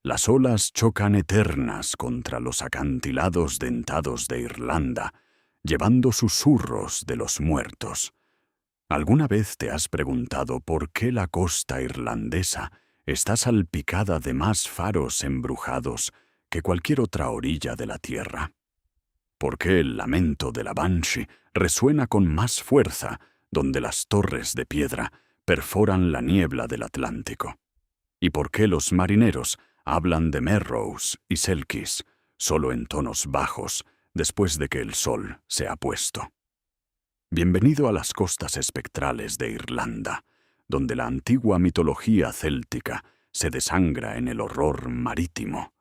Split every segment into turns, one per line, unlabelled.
Las olas chocan eternas contra los acantilados dentados de Irlanda, llevando susurros de los muertos. ¿Alguna vez te has preguntado por qué la costa irlandesa está salpicada de más faros embrujados que cualquier otra orilla de la tierra? ¿Por qué el lamento de la Banshee resuena con más fuerza donde las torres de piedra perforan la niebla del Atlántico? ¿Y por qué los marineros hablan de Merrows y Selkies solo en tonos bajos después de que el sol se ha puesto? Bienvenido a las costas espectrales de Irlanda, donde la antigua mitología céltica se desangra en el horror marítimo,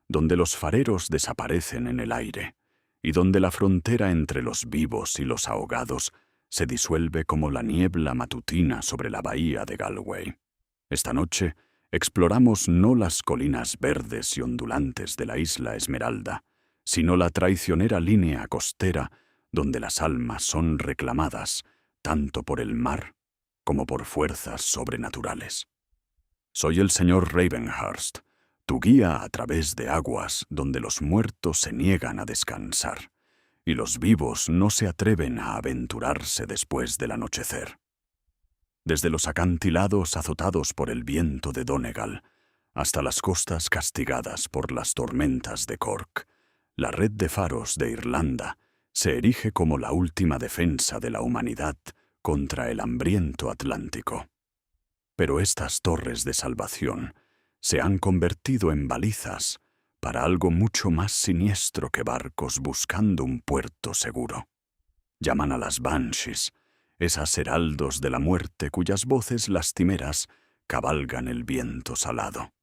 donde los fareros desaparecen en el aire, y donde la frontera entre los vivos y los ahogados se disuelve como la niebla matutina sobre la bahía de Galway. Esta noche exploramos no las colinas verdes y ondulantes de la isla Esmeralda, sino la traicionera línea costera donde las almas son reclamadas tanto por el mar como por fuerzas sobrenaturales. Soy el señor Ravenhurst, tu guía a través de aguas donde los muertos se niegan a descansar y los vivos no se atreven a aventurarse después del anochecer. Desde los acantilados azotados por el viento de Donegal hasta las costas castigadas por las tormentas de Cork, la red de faros de Irlanda se erige como la última defensa de la humanidad contra el hambriento Atlántico. Pero estas torres de salvación se han convertido en balizas para algo mucho más siniestro que barcos buscando un puerto seguro. Llaman a las Banshees, esas heraldos de la muerte cuyas voces lastimeras cabalgan el viento salado.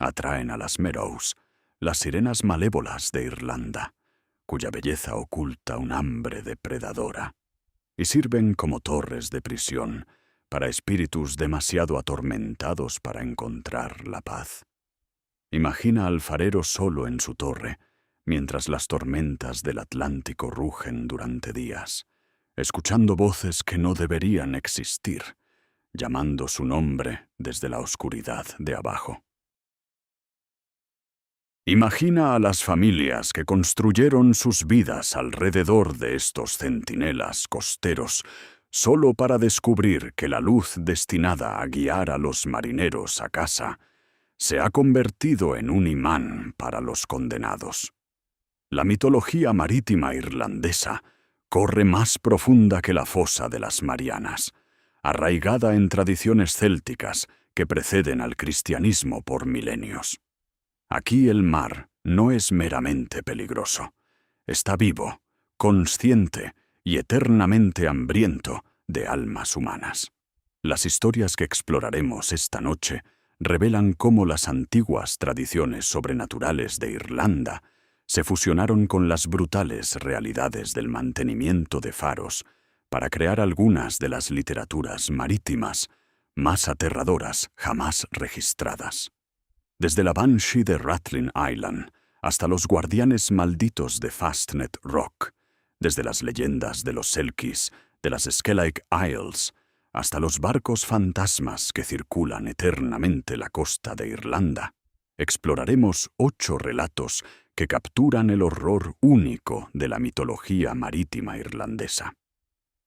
Atraen a las Merrows, las sirenas malévolas de Irlanda, cuya belleza oculta un hambre depredadora, y sirven como torres de prisión para espíritus demasiado atormentados para encontrar la paz. Imagina al farero solo en su torre, mientras las tormentas del Atlántico rugen durante días, escuchando voces que no deberían existir, llamando su nombre desde la oscuridad de abajo. Imagina a las familias que construyeron sus vidas alrededor de estos centinelas costeros solo para descubrir que la luz destinada a guiar a los marineros a casa se ha convertido en un imán para los condenados. La mitología marítima irlandesa corre más profunda que la fosa de las Marianas, arraigada en tradiciones célticas que preceden al cristianismo por milenios. Aquí el mar no es meramente peligroso. Está vivo, consciente y eternamente hambriento de almas humanas. Las historias que exploraremos esta noche revelan cómo las antiguas tradiciones sobrenaturales de Irlanda se fusionaron con las brutales realidades del mantenimiento de faros para crear algunas de las literaturas marítimas más aterradoras jamás registradas. Desde la Banshee de Rathlin Island hasta los guardianes malditos de Fastnet Rock, desde las leyendas de los Selkies, de las Skellige Isles, hasta los barcos fantasmas que circulan eternamente la costa de Irlanda, exploraremos 8 relatos que capturan el horror único de la mitología marítima irlandesa.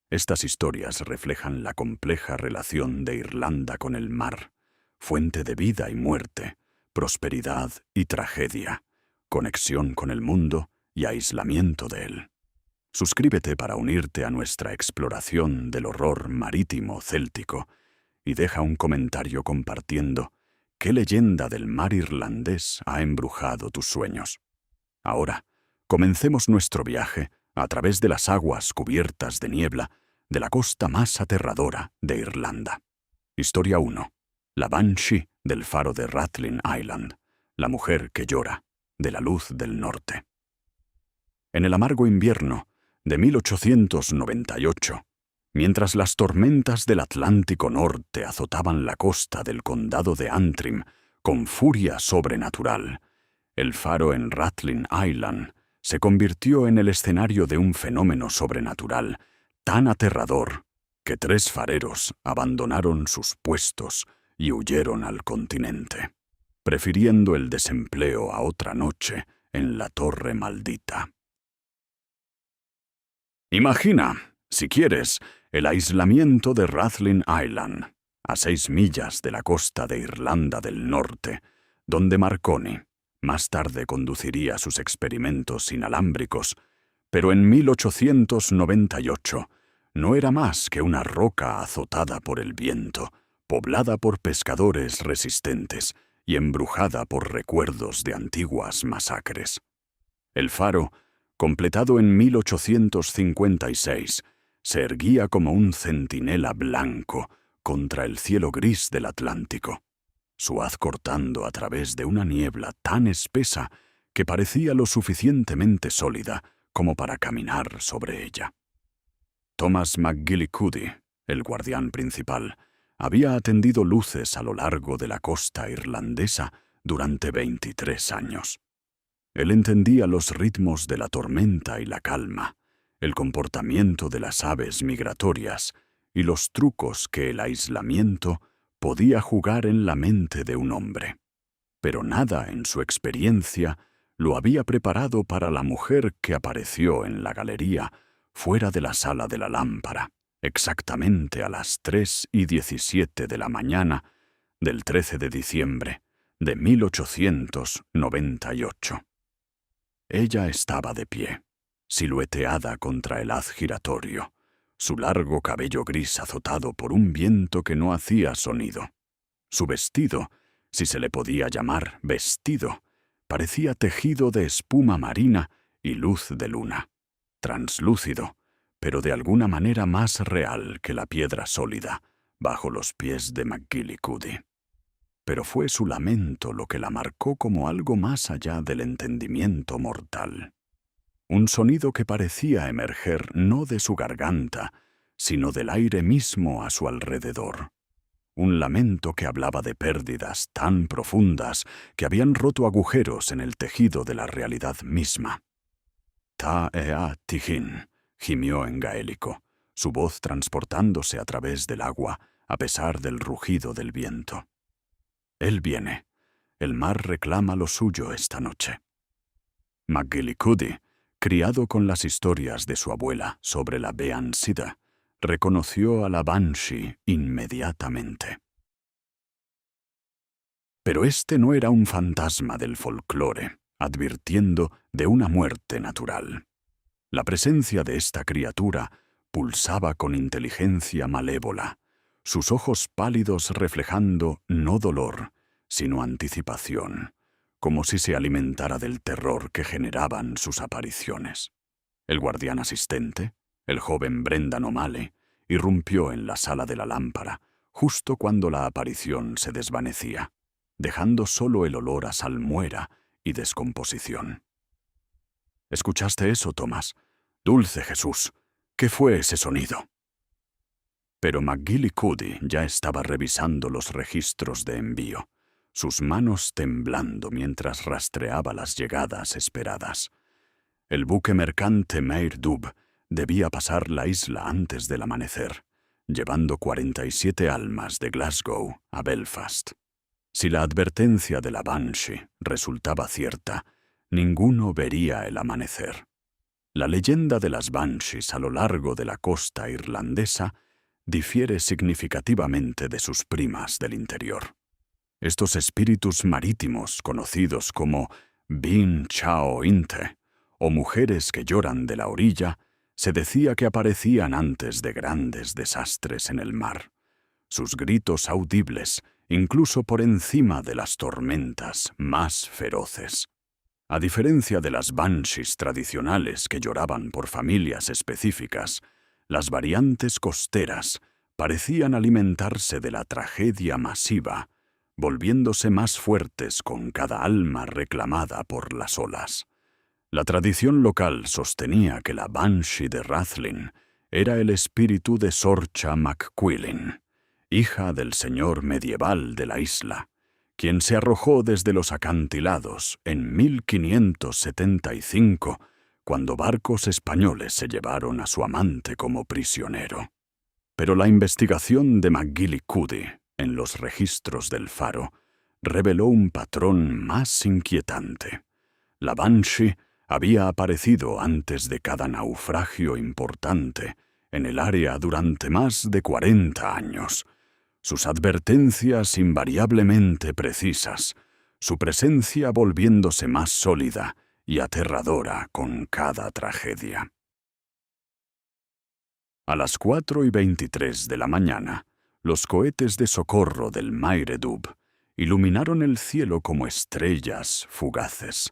Estas historias reflejan la compleja relación de Irlanda con el mar, fuente de vida y muerte, prosperidad y tragedia, conexión con el mundo y aislamiento de él. Suscríbete para unirte a nuestra exploración del horror marítimo céltico y deja un comentario compartiendo qué leyenda del mar irlandés ha embrujado tus sueños. Ahora, comencemos nuestro viaje a través de las aguas cubiertas de niebla de la costa más aterradora de Irlanda. Historia 1. La Banshee del faro de Rathlin Island, la mujer que llora, de la luz del norte. En el amargo invierno de 1898, mientras las tormentas del Atlántico Norte azotaban la costa del condado de Antrim con furia sobrenatural, el faro en Rathlin Island se convirtió en el escenario de un fenómeno sobrenatural tan aterrador que 3 fareros abandonaron sus puestos y huyeron al continente. prefiriendo el desempleo a otra noche en la torre maldita. Imagina, si quieres, el aislamiento de Rathlin Island, a 6 millas de la costa de Irlanda del Norte, donde Marconi más tarde conduciría sus experimentos inalámbricos, pero en 1898 no era más que una roca azotada por el viento, poblada por pescadores resistentes y embrujada por recuerdos de antiguas masacres. El faro, completado en 1856, se erguía como un centinela blanco contra el cielo gris del Atlántico, su haz cortando a través de una niebla tan espesa que parecía lo suficientemente sólida como para caminar sobre ella. Thomas McGillicuddy, el guardián principal, había atendido luces a lo largo de la costa irlandesa durante 23 años. Él entendía los ritmos de la tormenta y la calma, el comportamiento de las aves migratorias y los trucos que el aislamiento podía jugar en la mente de un hombre. Pero nada en su experiencia lo había preparado para la mujer que apareció en la galería fuera de la sala de la lámpara, exactamente a las 3:17 de la mañana del 13 de diciembre de 1898. Ella estaba de pie, silueteada contra el haz giratorio, su largo cabello gris azotado por un viento que no hacía sonido. Su vestido, si se le podía llamar vestido, parecía tejido de espuma marina y luz de luna, translúcido, pero de alguna manera más real que la piedra sólida bajo los pies de McGillicuddy. Pero fue su lamento lo que la marcó como algo más allá del entendimiento mortal. Un sonido que parecía emerger no de su garganta, sino del aire mismo a su alrededor. Un lamento que hablaba de pérdidas tan profundas que habían roto agujeros en el tejido de la realidad misma. Ta ea tihin, gimió en gaélico, su voz transportándose a través del agua a pesar del rugido del viento. Él viene. El mar reclama lo suyo esta noche. McGillicuddy, criado con las historias de su abuela sobre la BANSHEES, reconoció a la Banshee inmediatamente. Pero este no era un fantasma del folclore, advirtiendo de una muerte natural. La presencia de esta criatura pulsaba con inteligencia malévola, sus ojos pálidos reflejando no dolor, sino anticipación, como si se alimentara del terror que generaban sus apariciones. El guardián asistente, el joven Brendan O'Malley, irrumpió en la sala de la lámpara, justo cuando la aparición se desvanecía, dejando solo el olor a salmuera y descomposición. ¿Escuchaste eso, Thomas? Dulce Jesús, ¿qué fue ese sonido? Pero McGillicuddy ya estaba revisando los registros de envío, sus manos temblando mientras rastreaba las llegadas esperadas. El buque mercante Mair Dubh debía pasar la isla antes del amanecer, llevando 47 almas de Glasgow a Belfast. Si la advertencia de la Banshee resultaba cierta, ninguno vería el amanecer. La leyenda de las Banshees a lo largo de la costa irlandesa difiere significativamente de sus primas del interior. Estos espíritus marítimos, conocidos como Bin Chao Inte, o mujeres que lloran de la orilla, se decía que aparecían antes de grandes desastres en el mar. Sus gritos audibles, incluso por encima de las tormentas más feroces. A diferencia de las Banshees tradicionales que lloraban por familias específicas, las variantes costeras parecían alimentarse de la tragedia masiva, volviéndose más fuertes con cada alma reclamada por las olas. La tradición local sostenía que la Banshee de Rathlin era el espíritu de Sorcha MacQuillan, hija del señor medieval de la isla, quien se arrojó desde los acantilados en 1575, cuando barcos españoles se llevaron a su amante como prisionero. Pero la investigación de McGillicuddy en los registros del faro reveló un patrón más inquietante. La Banshee había aparecido antes de cada naufragio importante en el área durante más de 40 años. Sus advertencias invariablemente precisas, su presencia volviéndose más sólida y aterradora con cada tragedia. A las 4:23 de la mañana, los cohetes de socorro del Mairedub iluminaron el cielo como estrellas fugaces.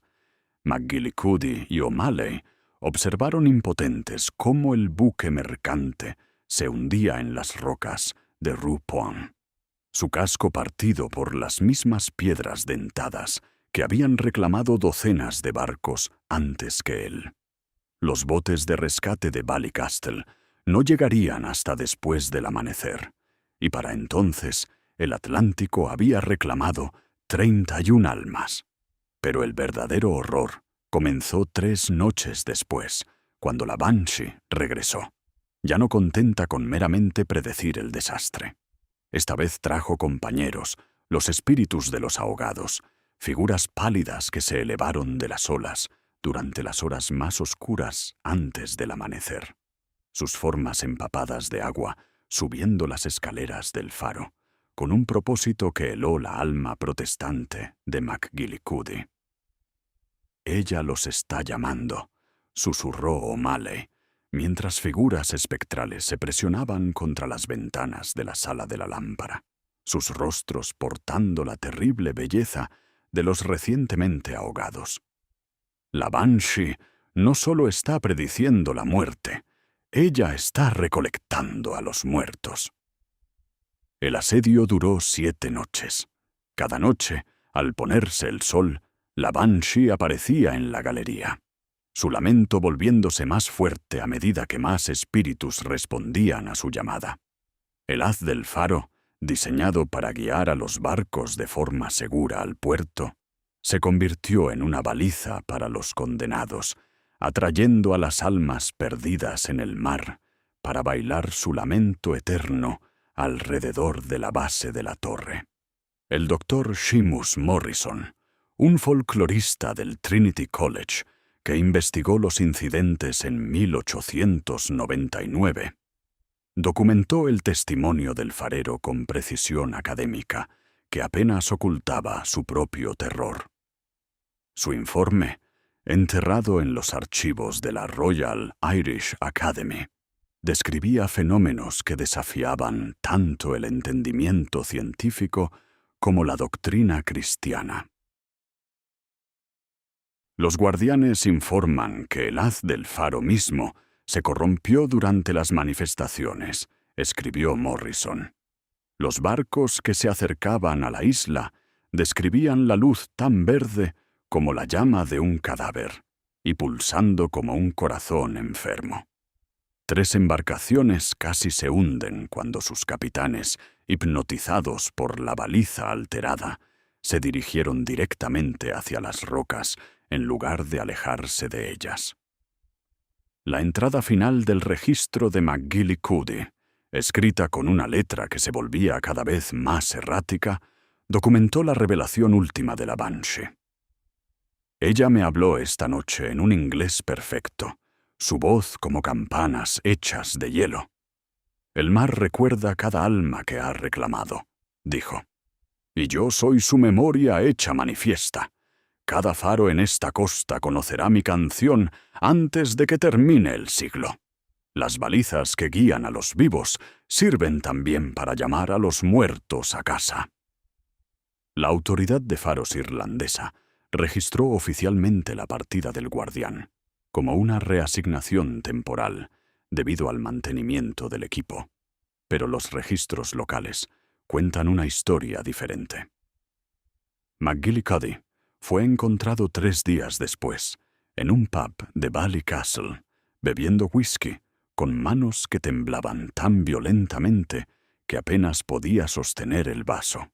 McGillicuddy y O'Malley observaron impotentes cómo el buque mercante se hundía en las rocas de Rue Point, su casco partido por las mismas piedras dentadas que habían reclamado docenas de barcos antes que él. Los botes de rescate de Ballycastle no llegarían hasta después del amanecer, y para entonces el Atlántico había reclamado 31 almas. Pero el verdadero horror comenzó 3 noches después, cuando la Banshee regresó, ya no contenta con meramente predecir el desastre. Esta vez trajo compañeros, los espíritus de los ahogados, figuras pálidas que se elevaron de las olas durante las horas más oscuras antes del amanecer. Sus formas empapadas de agua subiendo las escaleras del faro, con un propósito que heló la alma protestante de McGillicuddy. «Ella los está llamando», susurró O'Malley, mientras figuras espectrales se presionaban contra las ventanas de la sala de la lámpara, sus rostros portando la terrible belleza de los recientemente ahogados. La Banshee no solo está prediciendo la muerte, ella está recolectando a los muertos. El asedio duró 7 noches. Cada noche, al ponerse el sol, la Banshee aparecía en la galería, su lamento volviéndose más fuerte a medida que más espíritus respondían a su llamada. El haz del faro, diseñado para guiar a los barcos de forma segura al puerto, se convirtió en una baliza para los condenados, atrayendo a las almas perdidas en el mar para bailar su lamento eterno alrededor de la base de la torre. El doctor Seamus Morrison, un folclorista del Trinity College que investigó los incidentes en 1899, documentó el testimonio del farero con precisión académica que apenas ocultaba su propio terror. Su informe, enterrado en los archivos de la Royal Irish Academy, describía fenómenos que desafiaban tanto el entendimiento científico como la doctrina cristiana. Los guardianes informan que el haz del faro mismo se corrompió durante las manifestaciones, escribió Morrison. Los barcos que se acercaban a la isla describían la luz tan verde como la llama de un cadáver y pulsando como un corazón enfermo. 3 embarcaciones casi se hunden cuando sus capitanes, hipnotizados por la baliza alterada, se dirigieron directamente hacia las rocas en lugar de alejarse de ellas. La entrada final del registro de McGillicuddy, escrita con una letra que se volvía cada vez más errática, documentó la revelación última de la Banshee. Ella me habló esta noche en un inglés perfecto, su voz como campanas hechas de hielo. El mar recuerda cada alma que ha reclamado, dijo. Y yo soy su memoria hecha manifiesta. Cada faro en esta costa conocerá mi canción antes de que termine el siglo. Las balizas que guían a los vivos sirven también para llamar a los muertos a casa. La autoridad de faros irlandesa registró oficialmente la partida del guardián, como una reasignación temporal debido al mantenimiento del equipo. Pero los registros locales cuentan una historia diferente. McGillicuddy fue encontrado 3 días después, en un pub de Ballycastle, bebiendo whisky, con manos que temblaban tan violentamente que apenas podía sostener el vaso.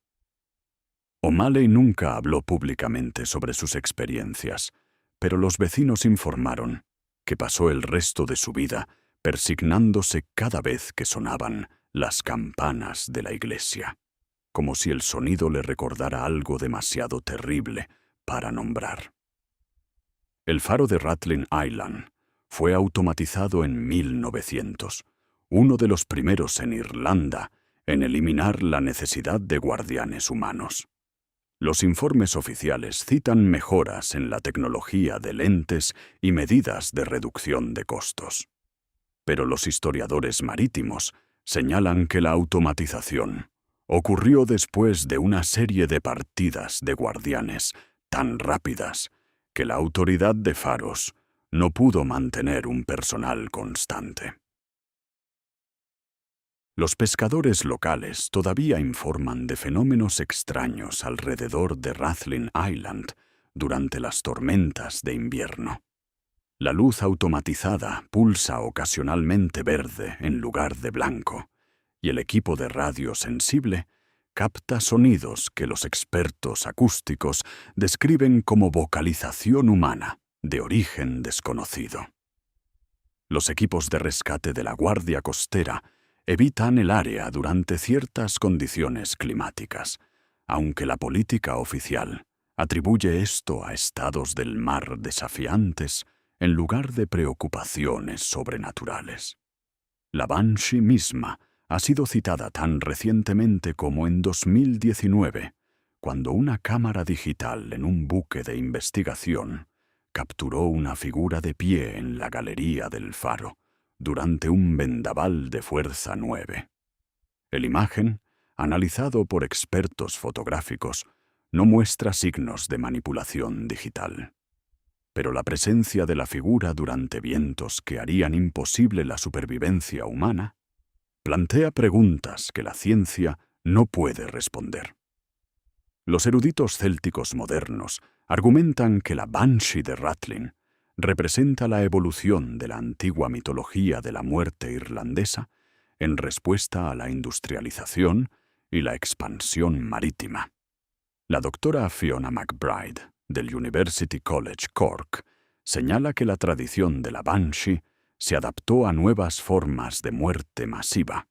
O'Malley nunca habló públicamente sobre sus experiencias, pero los vecinos informaron que pasó el resto de su vida persignándose cada vez que sonaban las campanas de la iglesia. como si el sonido le recordara algo demasiado terrible para nombrar. El faro de Rathlin Island fue automatizado en 1900, uno de los primeros en Irlanda en eliminar la necesidad de guardianes humanos. Los informes oficiales citan mejoras en la tecnología de lentes y medidas de reducción de costos. Pero los historiadores marítimos señalan que la automatización ocurrió después de una serie de partidas de guardianes tan rápidas que la autoridad de faros no pudo mantener un personal constante. Los pescadores locales todavía informan de fenómenos extraños alrededor de Rathlin Island durante las tormentas de invierno. La luz automatizada pulsa ocasionalmente verde en lugar de blanco, y el equipo de radio sensible capta sonidos que los expertos acústicos describen como vocalización humana de origen desconocido. Los equipos de rescate de la Guardia Costera evitan el área durante ciertas condiciones climáticas, aunque la política oficial atribuye esto a estados del mar desafiantes en lugar de preocupaciones sobrenaturales. La Banshee misma ha sido citada tan recientemente como en 2019, cuando una cámara digital en un buque de investigación capturó una figura de pie en la galería del faro durante un vendaval de fuerza 9. El imagen, analizado por expertos fotográficos, no muestra signos de manipulación digital. Pero la presencia de la figura durante vientos que harían imposible la supervivencia humana plantea preguntas que la ciencia no puede responder. Los eruditos célticos modernos argumentan que la Banshee de Rathlin representa la evolución de la antigua mitología de la muerte irlandesa en respuesta a la industrialización y la expansión marítima. La doctora Fiona McBride, del University College Cork, señala que la tradición de la Banshee se adaptó a nuevas formas de muerte masiva,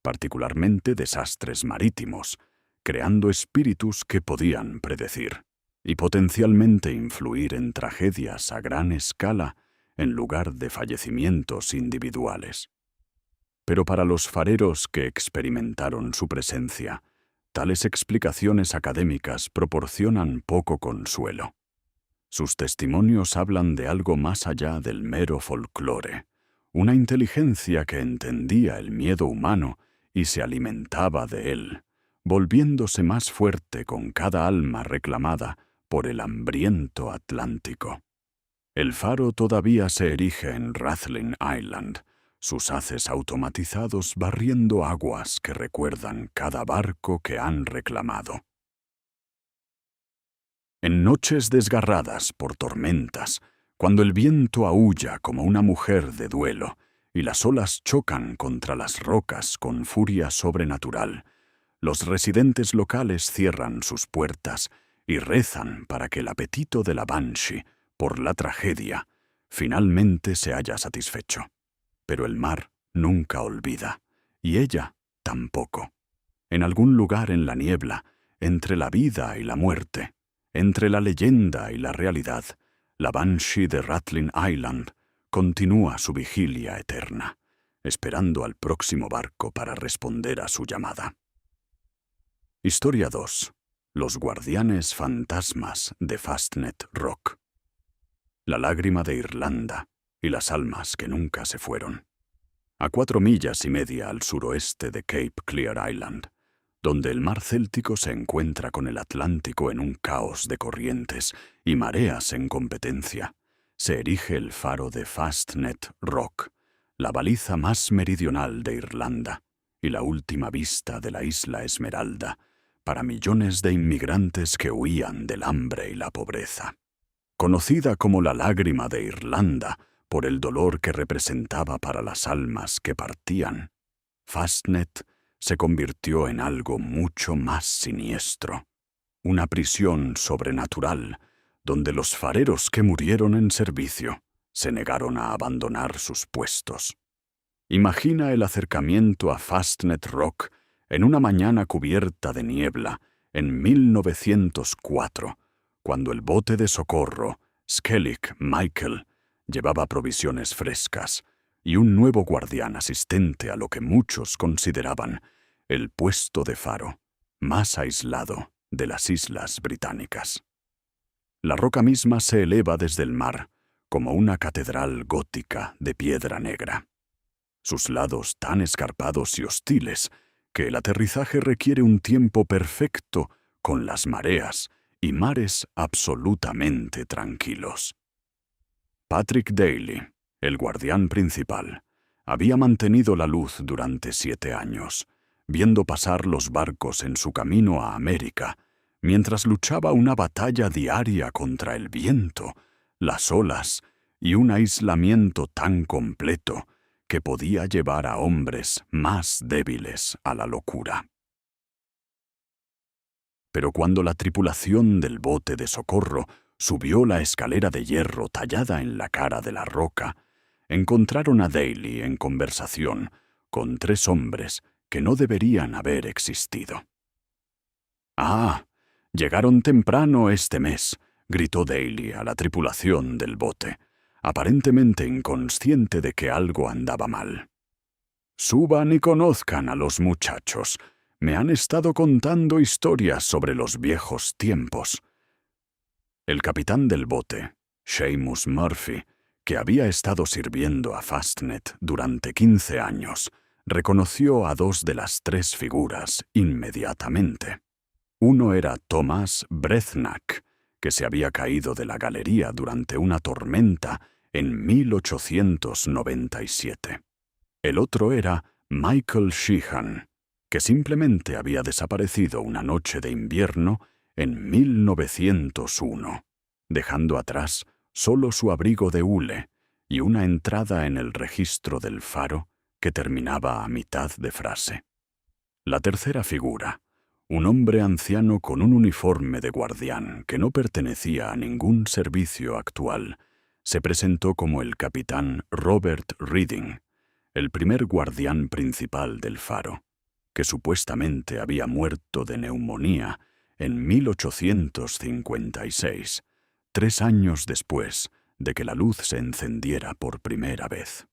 particularmente desastres marítimos, creando espíritus que podían predecir y potencialmente influir en tragedias a gran escala en lugar de fallecimientos individuales. Pero para los fareros que experimentaron su presencia, tales explicaciones académicas proporcionan poco consuelo. Sus testimonios hablan de algo más allá del mero folclore, una inteligencia que entendía el miedo humano y se alimentaba de él, volviéndose más fuerte con cada alma reclamada por el hambriento Atlántico. El faro todavía se erige en Rathlin Island, sus haces automatizados barriendo aguas que recuerdan cada barco que han reclamado. En noches desgarradas por tormentas, cuando el viento aúlla como una mujer de duelo y las olas chocan contra las rocas con furia sobrenatural, los residentes locales cierran sus puertas y rezan para que el apetito de la Banshee por la tragedia finalmente se haya satisfecho. Pero el mar nunca olvida, y ella tampoco. En algún lugar en la niebla, entre la vida y la muerte, entre la leyenda y la realidad, la Banshee de Rathlin Island continúa su vigilia eterna, esperando al próximo barco para responder a su llamada. Historia 2. Los guardianes fantasmas de Fastnet Rock. La lágrima de Irlanda y las almas que nunca se fueron. A 4 millas y media al suroeste de Cape Clear Island, donde el mar Céltico se encuentra con el Atlántico en un caos de corrientes y mareas en competencia, se erige el faro de Fastnet Rock, la baliza más meridional de Irlanda y la última vista de la isla Esmeralda para millones de inmigrantes que huían del hambre y la pobreza. Conocida como la lágrima de Irlanda por el dolor que representaba para las almas que partían, Fastnet se convirtió en algo mucho más siniestro, una prisión sobrenatural donde los fareros que murieron en servicio se negaron a abandonar sus puestos. Imagina el acercamiento a Fastnet Rock En una mañana cubierta de niebla, en 1904, cuando el bote de socorro, Skellig Michael, llevaba provisiones frescas y un nuevo guardián asistente a lo que muchos consideraban el puesto de faro más aislado de las islas británicas. La roca misma se eleva desde el mar como una catedral gótica de piedra negra. Sus lados tan escarpados y hostiles que el aterrizaje requiere un tiempo perfecto con las mareas y mares absolutamente tranquilos. Patrick Daly, el guardián principal, había mantenido la luz durante 7 años, viendo pasar los barcos en su camino a América, mientras luchaba una batalla diaria contra el viento, las olas y un aislamiento tan completo que podía llevar a hombres más débiles a la locura. Pero cuando la tripulación del bote de socorro subió la escalera de hierro tallada en la cara de la roca, encontraron a Daly en conversación con 3 hombres que no deberían haber existido. «Ah, llegaron temprano este mes», gritó Daly a la tripulación del bote, aparentemente inconsciente de que algo andaba mal. «Suban y conozcan a los muchachos. Me han estado contando historias sobre los viejos tiempos». El capitán del bote, Seamus Murphy, que había estado sirviendo a Fastnet durante 15 años, reconoció a 2 de las 3 figuras inmediatamente. Uno era Thomas Breathnach, que se había caído de la galería durante una tormenta en 1897. El otro era Michael Sheehan, que simplemente había desaparecido una noche de invierno en 1901, dejando atrás solo su abrigo de hule y una entrada en el registro del faro que terminaba a mitad de frase. La tercera figura, un hombre anciano con un uniforme de guardián que no pertenecía a ningún servicio actual, se presentó como el capitán Robert Reading, el primer guardián principal del faro, que supuestamente había muerto de neumonía en 1856, 3 años después de que la luz se encendiera por primera vez.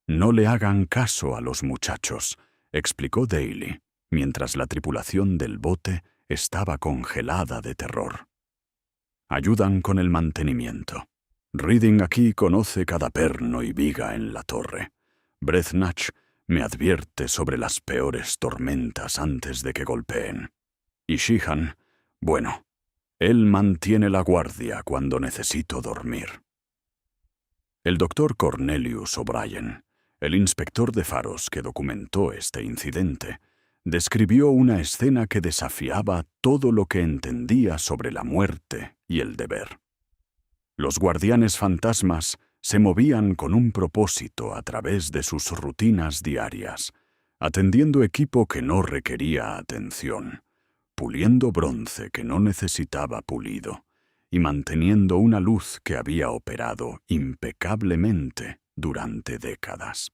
«No le hagan caso a los muchachos», explicó Daly, mientras la tripulación del bote estaba congelada de terror. «Ayudan con el mantenimiento. Reading aquí conoce cada perno y viga en la torre. Breathnach me advierte sobre las peores tormentas antes de que golpeen. Y Sheehan, bueno, él mantiene la guardia cuando necesito dormir». El doctor Cornelius O'Brien, el inspector de faros que documentó este incidente, describió una escena que desafiaba todo lo que entendía sobre la muerte y el deber. Los guardianes fantasmas se movían con un propósito a través de sus rutinas diarias, atendiendo equipo que no requería atención, puliendo bronce que no necesitaba pulido, y manteniendo una luz que había operado impecablemente durante décadas.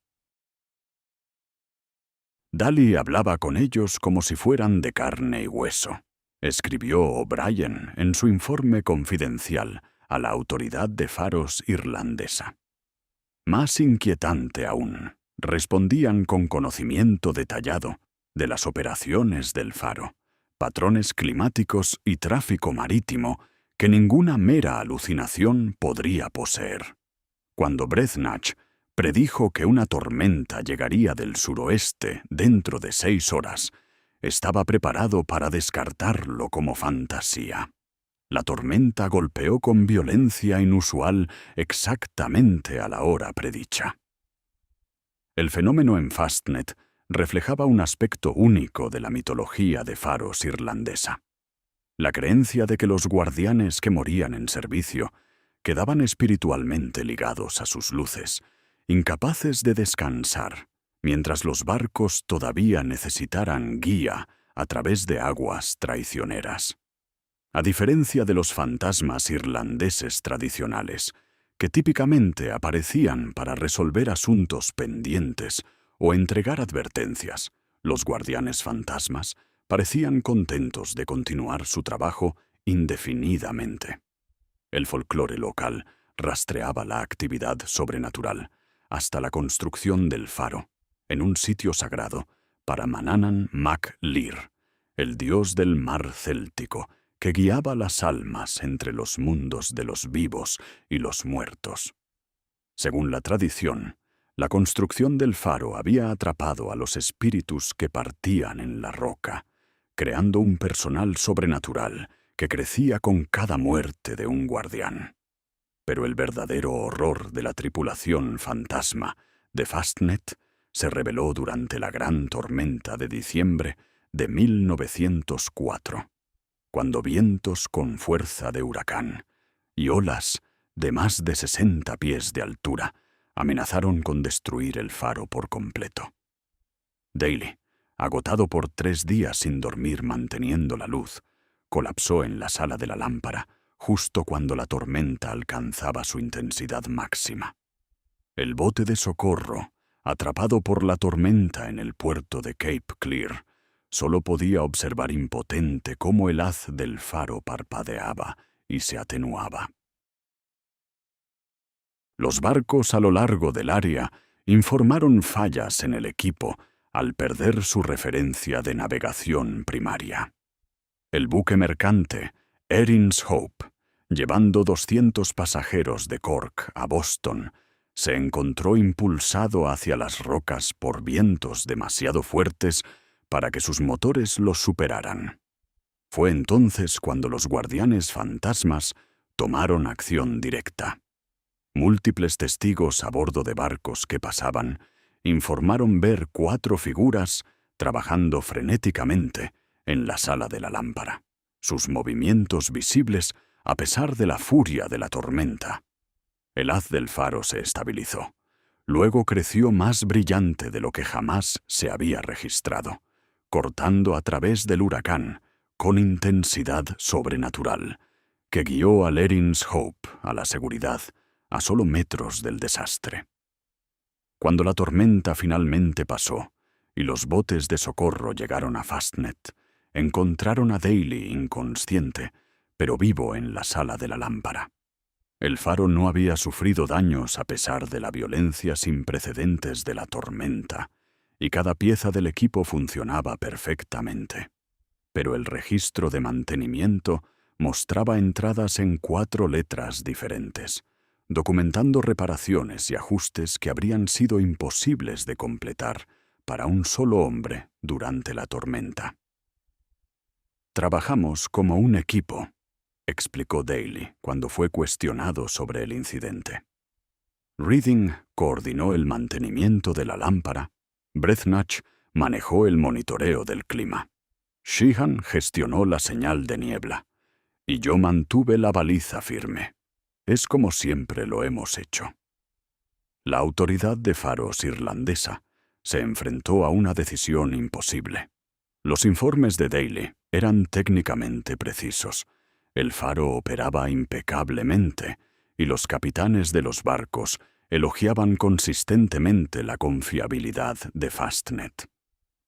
Daly hablaba con ellos como si fueran de carne y hueso, escribió O'Brien en su informe confidencial a la autoridad de faros irlandesa. Más inquietante aún, respondían con conocimiento detallado de las operaciones del faro, patrones climáticos y tráfico marítimo que ninguna mera alucinación podría poseer. Cuando Breathnach predijo que una tormenta llegaría del suroeste dentro de 6 horas, estaba preparado para descartarlo como fantasía. La tormenta golpeó con violencia inusual exactamente a la hora predicha. El fenómeno en Fastnet reflejaba un aspecto único de la mitología de faros irlandesa. La creencia de que los guardianes que morían en servicio quedaban espiritualmente ligados a sus luces, incapaces de descansar, mientras los barcos todavía necesitaran guía a través de aguas traicioneras. A diferencia de los fantasmas irlandeses tradicionales, que típicamente aparecían para resolver asuntos pendientes o entregar advertencias, Los guardianes fantasmas parecían contentos de continuar su trabajo indefinidamente. El folclore local rastreaba la actividad sobrenatural hasta la construcción del faro, en un sitio sagrado, para Manannan mac Lir, el dios del mar céltico, que guiaba las almas entre los mundos de los vivos y los muertos. Según la tradición, la construcción del faro había atrapado a los espíritus que partían en la roca, creando un personal sobrenatural que crecía con cada muerte de un guardián. Pero el verdadero horror de la tripulación fantasma de Fastnet se reveló durante la gran tormenta de diciembre de 1904, cuando vientos con fuerza de huracán y olas de más de 60 pies de altura amenazaron con destruir el faro por completo. Daly, agotado por 3 días sin dormir manteniendo la luz, colapsó en la sala de la lámpara justo cuando la tormenta alcanzaba su intensidad máxima. El bote de socorro, atrapado por la tormenta en el puerto de Cape Clear, solo podía observar impotente cómo el haz del faro parpadeaba y se atenuaba. Los barcos a lo largo del área informaron fallas en el equipo al perder su referencia de navegación primaria. El buque mercante Erin's Hope, llevando 200 pasajeros de Cork a Boston, se encontró impulsado hacia las rocas por vientos demasiado fuertes para que sus motores los superaran. Fue entonces cuando los guardianes fantasmas tomaron acción directa. Múltiples testigos a bordo de barcos que pasaban informaron ver 4 figuras trabajando frenéticamente en la sala de la lámpara, sus movimientos visibles a pesar de la furia de la tormenta. El haz del faro se estabilizó. Luego creció más brillante de lo que jamás se había registrado, cortando a través del huracán con intensidad sobrenatural, que guió al Erin's Hope a la seguridad a solo metros del desastre. Cuando la tormenta finalmente pasó y los botes de socorro llegaron a Fastnet, encontraron a Daly inconsciente, pero vivo en la sala de la lámpara. El faro no había sufrido daños a pesar de la violencia sin precedentes de la tormenta, y cada pieza del equipo funcionaba perfectamente. Pero el registro de mantenimiento mostraba entradas en 4 letras diferentes, documentando reparaciones y ajustes que habrían sido imposibles de completar para un solo hombre durante la tormenta. «Trabajamos como un equipo», explicó Daly cuando fue cuestionado sobre el incidente. Reading coordinó el mantenimiento de la lámpara, Brethnach manejó el monitoreo del clima, Sheehan gestionó la señal de niebla, y yo mantuve la baliza firme. Es como siempre lo hemos hecho. La autoridad de faros irlandesa se enfrentó a una decisión imposible. Los informes de Daly eran técnicamente precisos. El faro operaba impecablemente y los capitanes de los barcos elogiaban consistentemente la confiabilidad de Fastnet.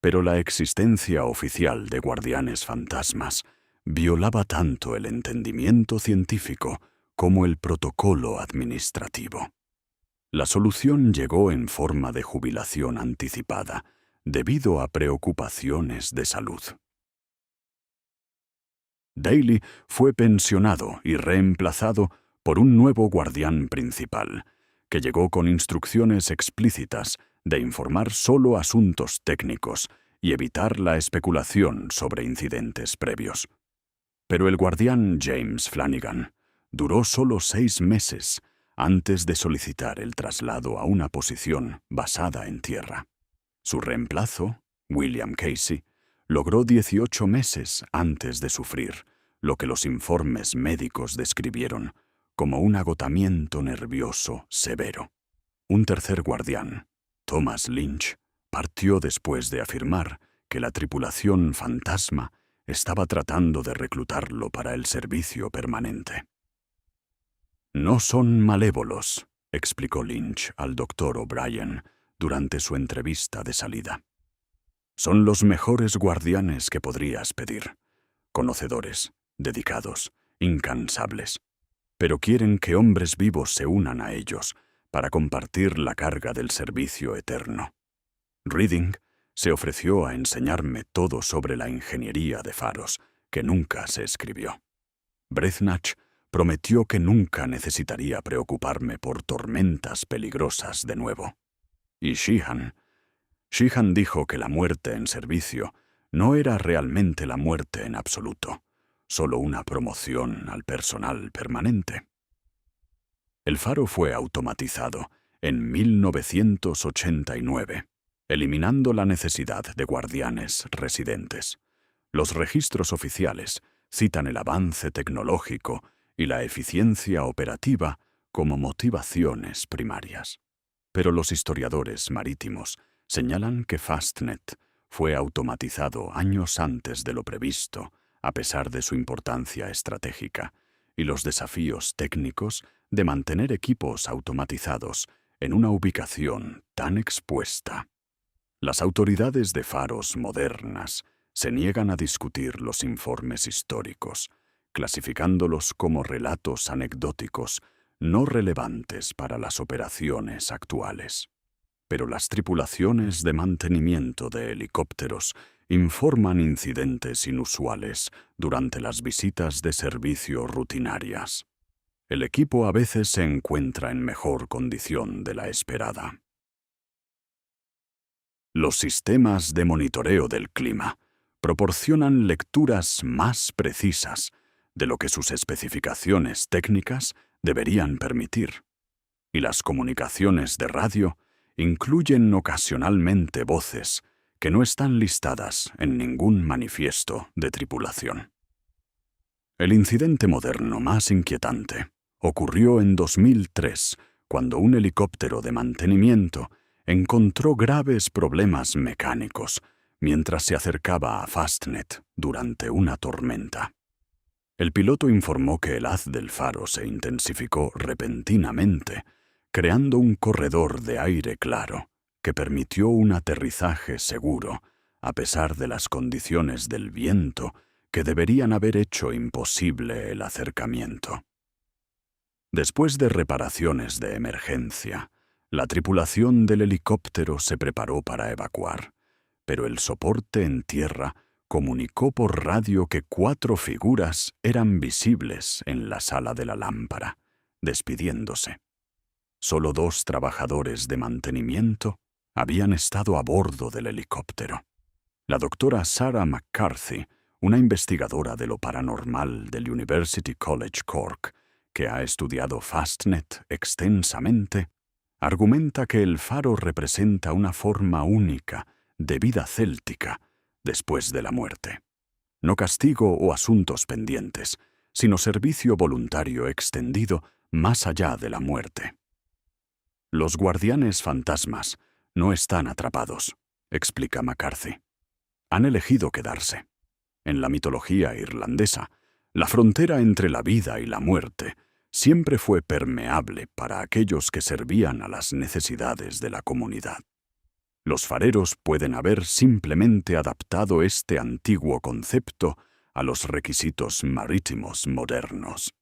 Pero la existencia oficial de guardianes fantasmas violaba tanto el entendimiento científico como el protocolo administrativo. La solución llegó en forma de jubilación anticipada, debido a preocupaciones de salud. Daly fue pensionado y reemplazado por un nuevo guardián principal, que llegó con instrucciones explícitas de informar solo asuntos técnicos y evitar la especulación sobre incidentes previos. Pero el guardián James Flanagan duró solo 6 meses antes de solicitar el traslado a una posición basada en tierra. Su reemplazo, William Casey, logró 18 meses antes de sufrir lo que los informes médicos describieron como un agotamiento nervioso severo. Un tercer guardián, Thomas Lynch, partió después de afirmar que la tripulación fantasma estaba tratando de reclutarlo para el servicio permanente. «No son malévolos», explicó Lynch al Dr. O'Brien durante su entrevista de salida. Son los mejores guardianes que podrías pedir. Conocedores, dedicados, incansables. Pero quieren que hombres vivos se unan a ellos para compartir la carga del servicio eterno. Reading se ofreció a enseñarme todo sobre la ingeniería de faros, que nunca se escribió. Brethnach prometió que nunca necesitaría preocuparme por tormentas peligrosas de nuevo. Y Sheehan dijo que la muerte en servicio no era realmente la muerte en absoluto, solo una promoción al personal permanente. El faro fue automatizado en 1989, eliminando la necesidad de guardianes residentes. Los registros oficiales citan el avance tecnológico y la eficiencia operativa como motivaciones primarias. Pero los historiadores marítimos señalan que Fastnet fue automatizado años antes de lo previsto, a pesar de su importancia estratégica, y los desafíos técnicos de mantener equipos automatizados en una ubicación tan expuesta. Las autoridades de faros modernas se niegan a discutir los informes históricos, clasificándolos como relatos anecdóticos no relevantes para las operaciones actuales. Pero las tripulaciones de mantenimiento de helicópteros informan incidentes inusuales durante las visitas de servicio rutinarias. El equipo a veces se encuentra en mejor condición de la esperada. Los sistemas de monitoreo del clima proporcionan lecturas más precisas de lo que sus especificaciones técnicas deberían permitir, y las comunicaciones de radio incluyen ocasionalmente voces que no están listadas en ningún manifiesto de tripulación. El incidente moderno más inquietante ocurrió en 2003, cuando un helicóptero de mantenimiento encontró graves problemas mecánicos mientras se acercaba a Fastnet durante una tormenta. El piloto informó que el haz del faro se intensificó repentinamente, creando un corredor de aire claro que permitió un aterrizaje seguro, a pesar de las condiciones del viento que deberían haber hecho imposible el acercamiento. Después de reparaciones de emergencia, la tripulación del helicóptero se preparó para evacuar, pero el soporte en tierra comunicó por radio que 4 figuras eran visibles en la sala de la lámpara, despidiéndose. Solo 2 trabajadores de mantenimiento habían estado a bordo del helicóptero. La doctora Sarah McCarthy, una investigadora de lo paranormal del University College Cork, que ha estudiado Fastnet extensamente, argumenta que el faro representa una forma única de vida céltica después de la muerte. No castigo o asuntos pendientes, sino servicio voluntario extendido más allá de la muerte. Los guardianes fantasmas no están atrapados, explica McCarthy. Han elegido quedarse. En la mitología irlandesa, la frontera entre la vida y la muerte siempre fue permeable para aquellos que servían a las necesidades de la comunidad. Los fareros pueden haber simplemente adaptado este antiguo concepto a los requisitos marítimos modernos.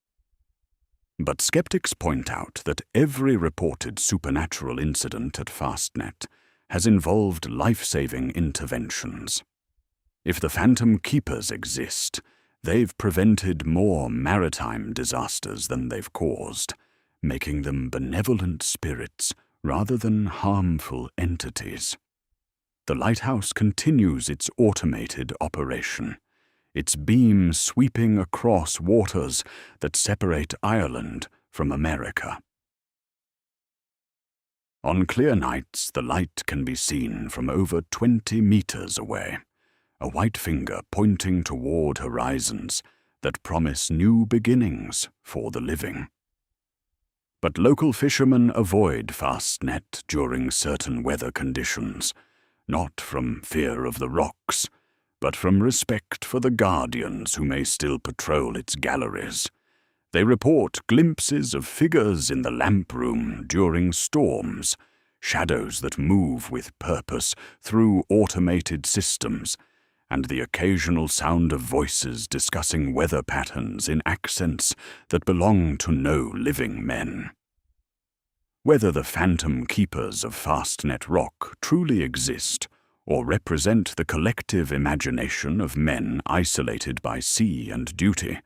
But skeptics point out that every reported supernatural incident at Fastnet has involved life-saving interventions. If the phantom keepers exist, they've prevented more maritime disasters than they've caused, making them benevolent spirits rather than harmful entities. The lighthouse continues its automated operation, its beam sweeping across waters that separate Ireland from America. On clear nights, the light can be seen from over 20 meters away, a white finger pointing toward horizons that promise new beginnings for the living. But local fishermen avoid Fastnet during certain weather conditions, not from fear of the rocks, but from respect for the guardians who may still patrol its galleries. They report glimpses of figures in the lamp room during storms, shadows that move with purpose through automated systems, and the occasional sound of voices discussing weather patterns in accents that belong to no living men. Whether the phantom keepers of Fastnet Rock truly exist or represent the collective imagination of men isolated by sea and duty,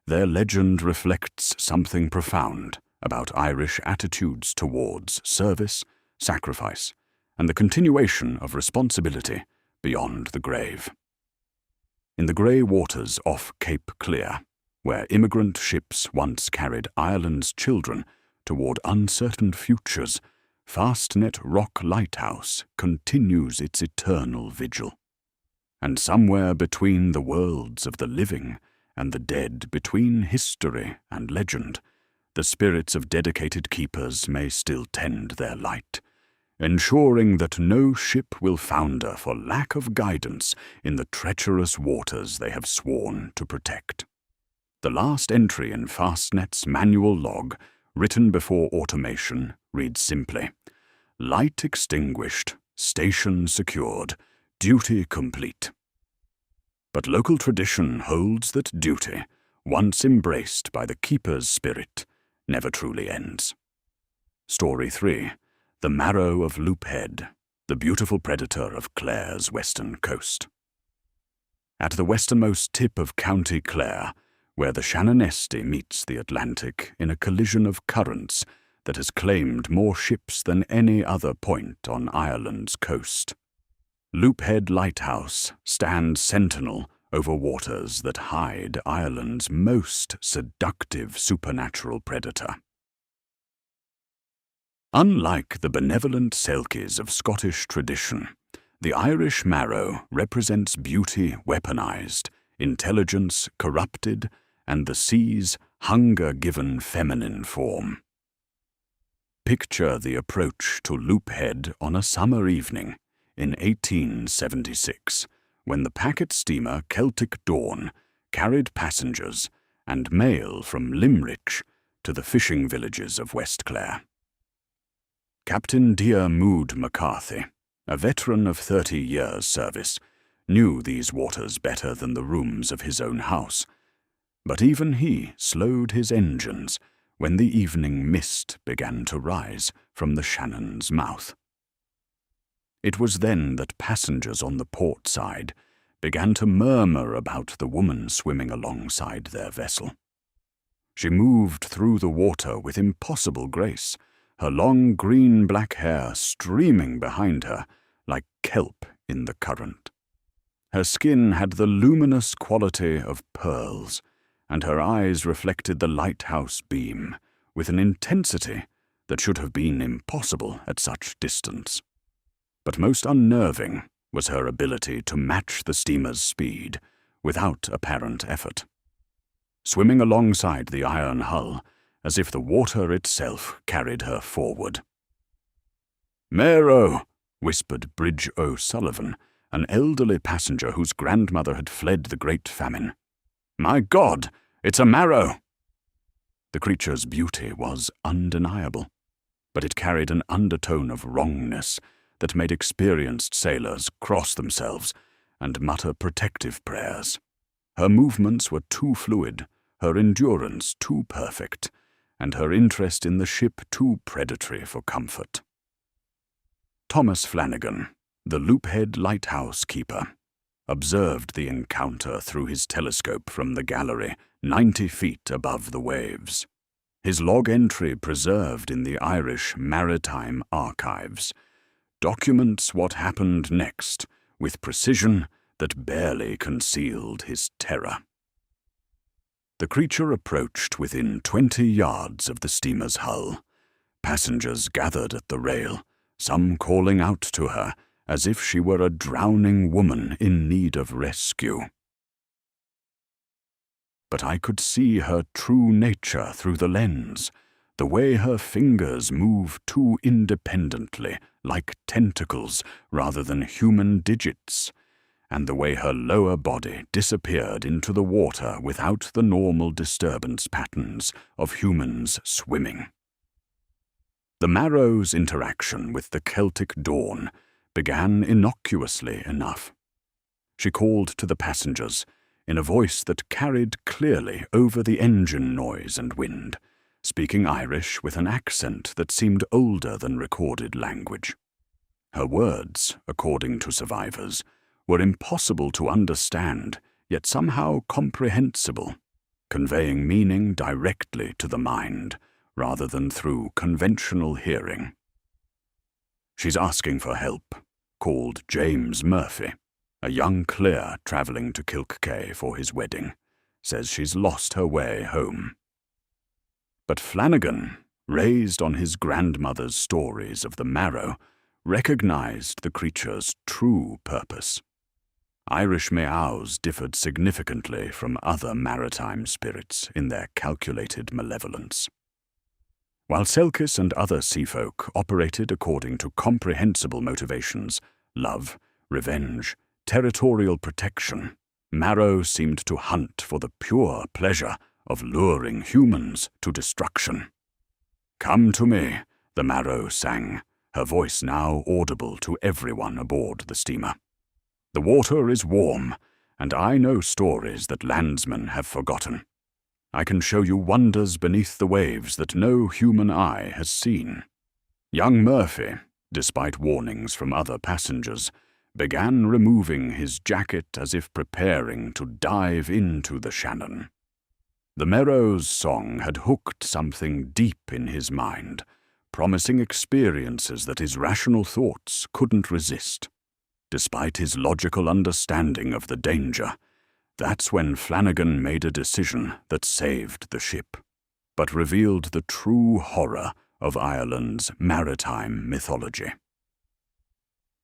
their legend reflects something profound about Irish attitudes towards service, sacrifice, and the continuation of responsibility beyond the grave. In the grey waters off Cape Clear, where immigrant ships once carried Ireland's children toward uncertain futures, Fastnet Rock Lighthouse continues its eternal vigil. And somewhere between the worlds of the living and the dead, between history and legend, the spirits of dedicated keepers may still tend their light, ensuring that no ship will founder for lack of guidance in the treacherous waters they have sworn to protect. The last entry in Fastnet's manual log, written before automation, reads simply, "Light extinguished, station secured, duty complete." But local tradition holds that duty, once embraced by the keeper's spirit, never truly ends. Story 3. The Marrow of Loophead, the beautiful predator of Clare's western coast. At the westernmost tip of County Clare, where the Shannon Estuary meets the Atlantic in a collision of currents that has claimed more ships than any other point on Ireland's coast, Loophead Lighthouse stands sentinel over waters that hide Ireland's most seductive supernatural predator. Unlike the benevolent Selkies of Scottish tradition, the Irish Marrow represents beauty weaponized, intelligence corrupted, and the sea's hunger-given feminine form. Picture the approach to Loophead on a summer evening in 1876, when the packet steamer Celtic Dawn carried passengers and mail from Limerick to the fishing villages of West Clare. Captain Diarmuid McCarthy, a veteran of 30 years' service, knew these waters better than the rooms of his own house, but even he slowed his engines when the evening mist began to rise from the Shannon's mouth. It was then that passengers on the port side began to murmur about the woman swimming alongside their vessel. She moved through the water with impossible grace, her long green-black hair streaming behind her like kelp in the current. Her skin had the luminous quality of pearls, and her eyes reflected the lighthouse beam with an intensity that should have been impossible at such distance. But most unnerving was her ability to match the steamer's speed without apparent effort. Swimming alongside the iron hull, as if the water itself carried her forward. "Maro," whispered Bridge O'Sullivan, an elderly passenger whose grandmother had fled the Great Famine. "My God, it's a Marrow!" The creature's beauty was undeniable, but it carried an undertone of wrongness that made experienced sailors cross themselves and mutter protective prayers. Her movements were too fluid, her endurance too perfect, and her interest in the ship too predatory for comfort. Thomas Flanagan, the Loophead lighthouse keeper, observed the encounter through his telescope from the gallery 90 feet above the waves. His log entry preserved in the Irish Maritime Archives documents what happened next with precision that barely concealed his terror. The creature approached within 20 yards of the steamer's hull. Passengers gathered at the rail, some calling out to her as if she were a drowning woman in need of rescue. But I could see her true nature through the lens, the way her fingers moved too independently, like tentacles rather than human digits, and the way her lower body disappeared into the water without the normal disturbance patterns of humans swimming. The Marrow's interaction with the Celtic dawn began innocuously enough. She called to the passengers in a voice that carried clearly over the engine noise and wind, speaking Irish with an accent that seemed older than recorded language. Her words, according to survivors, were impossible to understand, yet somehow comprehensible, conveying meaning directly to the mind, rather than through conventional hearing. "She's asking for help," called James Murphy, a young clear travelling to Kilkecay for his wedding. "Says she's lost her way home." But Flanagan, raised on his grandmother's stories of the Marrow, recognized the creature's true purpose. Irish meows differed significantly from other maritime spirits in their calculated malevolence. While Selkis and other seafolk operated according to comprehensible motivations, love, revenge, territorial protection, Marrow seemed to hunt for the pure pleasure of luring humans to destruction. "Come to me," the Marrow sang, her voice now audible to everyone aboard the steamer. "The water is warm, and I know stories that landsmen have forgotten. I can show you wonders beneath the waves that no human eye has seen." Young Murphy, despite warnings from other passengers, began removing his jacket as if preparing to dive into the Shannon. The Marrow's song had hooked something deep in his mind, promising experiences that his rational thoughts couldn't resist. Despite his logical understanding of the danger, that's when Flanagan made a decision that saved the ship, but revealed the true horror of Ireland's maritime mythology.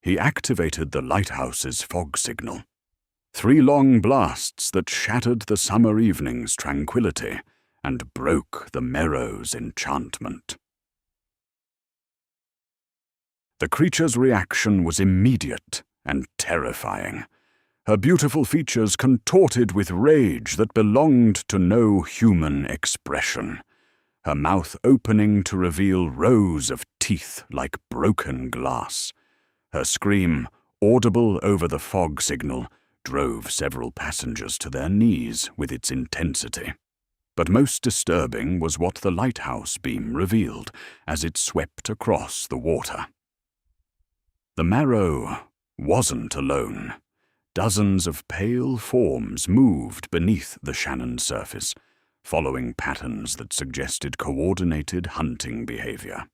He activated the lighthouse's fog signal. 3 long blasts that shattered the summer evening's tranquility and broke the Marrow's enchantment. The creature's reaction was immediate and terrifying. Her beautiful features contorted with rage that belonged to no human expression, her mouth opening to reveal rows of teeth like broken glass. Her scream, audible over the fog signal, drove several passengers to their knees with its intensity. But most disturbing was what the lighthouse beam revealed as it swept across the water. The Marrow wasn't alone. Dozens of pale forms moved beneath the Shannon surface, following patterns that suggested coordinated hunting behavior.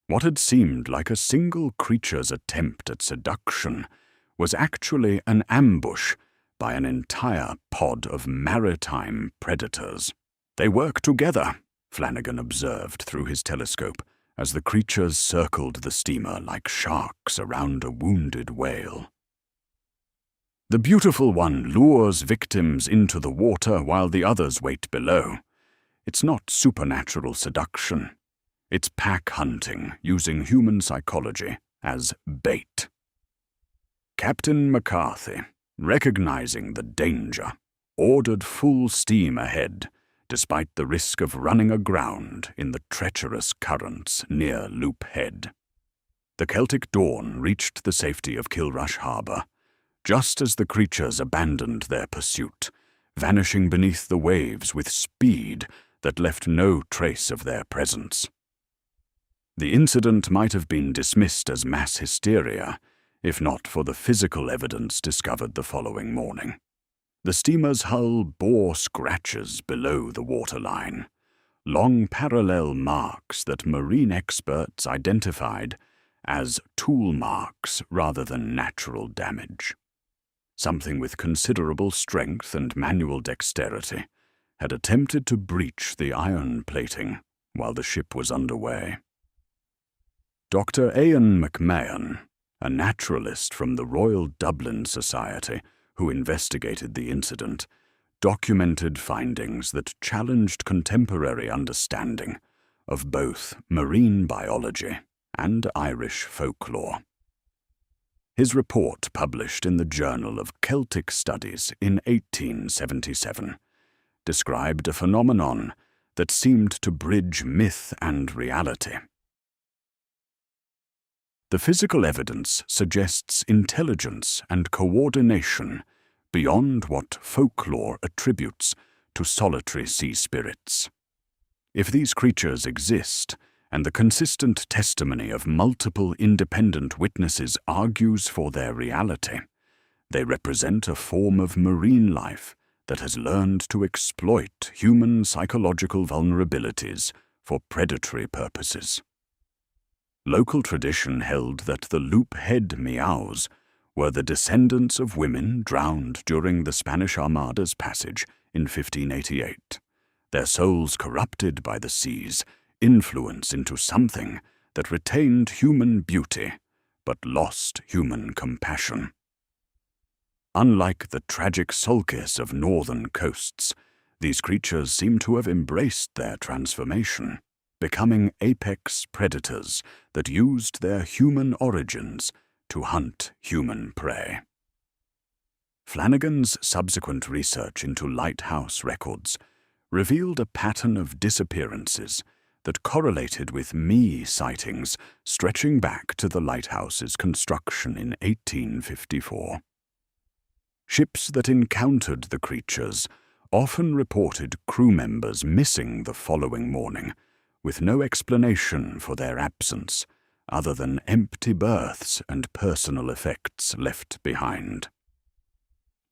What had seemed like a single creature's attempt at seduction was actually an ambush by an entire pod of maritime predators. "They work together," Flanagan observed through his telescope, as the creatures circled the steamer like sharks around a wounded whale. "The beautiful one lures victims into the water while the others wait below. It's not supernatural seduction. It's pack hunting using human psychology as bait." Captain McCarthy, recognizing the danger, ordered full steam ahead, despite the risk of running aground in the treacherous currents near Loop Head. The Celtic dawn reached the safety of Kilrush Harbour, just as the creatures abandoned their pursuit, vanishing beneath the waves with speed that left no trace of their presence. The incident might have been dismissed as mass hysteria, if not for the physical evidence discovered the following morning. The steamer's hull bore scratches below the waterline, long parallel marks that marine experts identified as tool marks rather than natural damage. Something with considerable strength and manual dexterity had attempted to breach the iron plating while the ship was underway. Dr. Ian McMahon, a naturalist from the Royal Dublin Society who investigated the incident, documented findings that challenged contemporary understanding of both marine biology and Irish folklore. His report, published in the Journal of Celtic Studies in 1877, described a phenomenon that seemed to bridge myth and reality. The physical evidence suggests intelligence and coordination beyond what folklore attributes to solitary sea spirits. If these creatures exist, and the consistent testimony of multiple independent witnesses argues for their reality, they represent a form of marine life that has learned to exploit human psychological vulnerabilities for predatory purposes. Local tradition held that the loop-head meows were the descendants of women drowned during the Spanish Armada's passage in 1588, their souls corrupted by the sea's influence into something that retained human beauty but lost human compassion. Unlike the tragic sulcus of northern coasts, these creatures seem to have embraced their transformation, becoming apex predators that used their human origins to hunt human prey. Flanagan's subsequent research into lighthouse records revealed a pattern of disappearances that correlated with me sightings stretching back to the lighthouse's construction in 1854. Ships that encountered the creatures often reported crew members missing the following morning, with no explanation for their absence other than empty berths and personal effects left behind.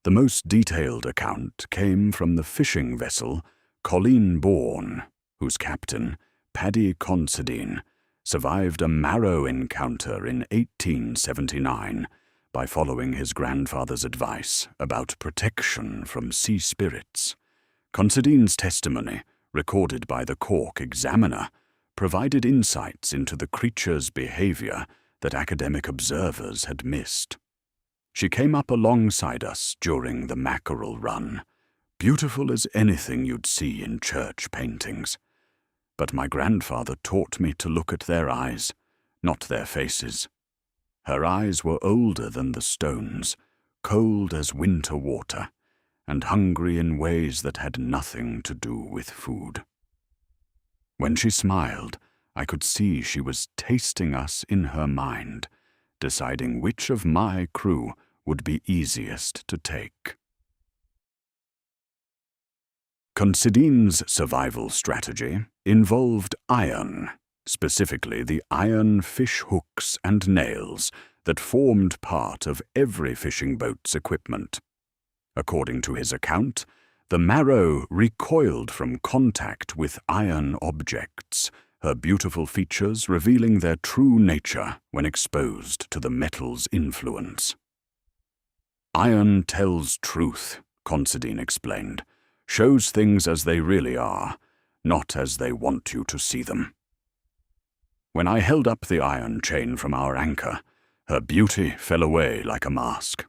The most detailed account came from the fishing vessel Colleen Bourne, whose captain, Paddy Considine, survived a Marrow encounter in 1879 by following his grandfather's advice about protection from sea spirits. Considine's testimony, recorded by the Cork Examiner, provided insights into the creature's behavior that academic observers had missed. She came up alongside us during the mackerel run, beautiful as anything you'd see in church paintings. But my grandfather taught me to look at their eyes, not their faces. Her eyes were older than the stones, cold as winter water, and hungry in ways that had nothing to do with food. When she smiled, I could see she was tasting us in her mind, deciding which of my crew would be easiest to take. Considine's survival strategy involved iron, specifically the iron fish hooks and nails that formed part of every fishing boat's equipment. According to his account, the Marrow recoiled from contact with iron objects, her beautiful features revealing their true nature when exposed to the metal's influence. Iron tells truth, Considine explained, shows things as they really are, not as they want you to see them. When I held up the iron chain from our anchor, her beauty fell away like a mask.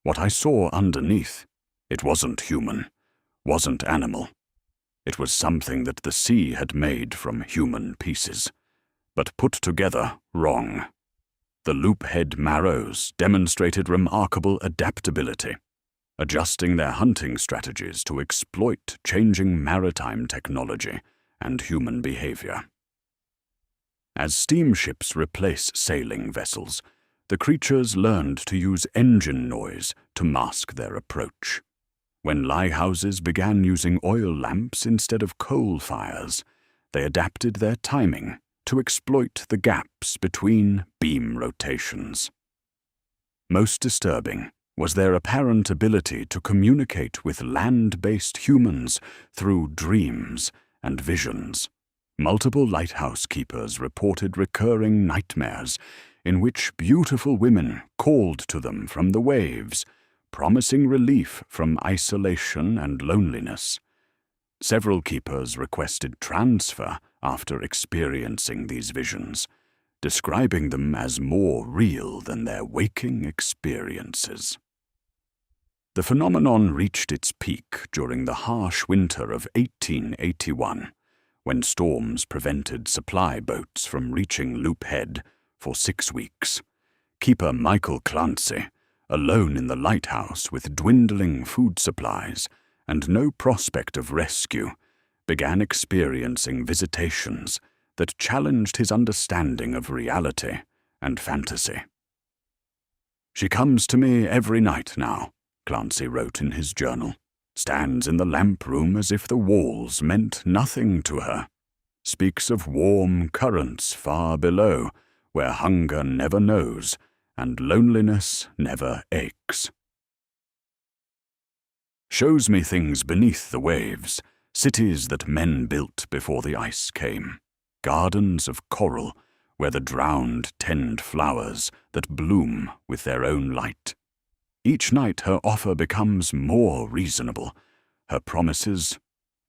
What I saw underneath, it wasn't human, wasn't animal. It was something that the sea had made from human pieces, but put together wrong. The loop-head Marrows demonstrated remarkable adaptability, adjusting their hunting strategies to exploit changing maritime technology and human behavior. As steamships replace sailing vessels, the creatures learned to use engine noise to mask their approach. When lighthouses began using oil lamps instead of coal fires, they adapted their timing to exploit the gaps between beam rotations. Most disturbing was their apparent ability to communicate with land-based humans through dreams and visions. Multiple lighthouse keepers reported recurring nightmares in which beautiful women called to them from the waves, promising relief from isolation and loneliness. Several keepers requested transfer after experiencing these visions, describing them as more real than their waking experiences. The phenomenon reached its peak during the harsh winter of 1881, when storms prevented supply boats from reaching Loop Head for 6 weeks. Keeper Michael Clancy, alone in the lighthouse with dwindling food supplies and no prospect of rescue, began experiencing visitations that challenged his understanding of reality and fantasy. "She comes to me every night now," Clancy wrote in his journal. "Stands in the lamp room as if the walls meant nothing to her. Speaks of warm currents far below, where hunger never knows and loneliness never aches. Shows me things beneath the waves, cities that men built before the ice came, gardens of coral where the drowned tend flowers that bloom with their own light. Each night her offer becomes more reasonable, her promises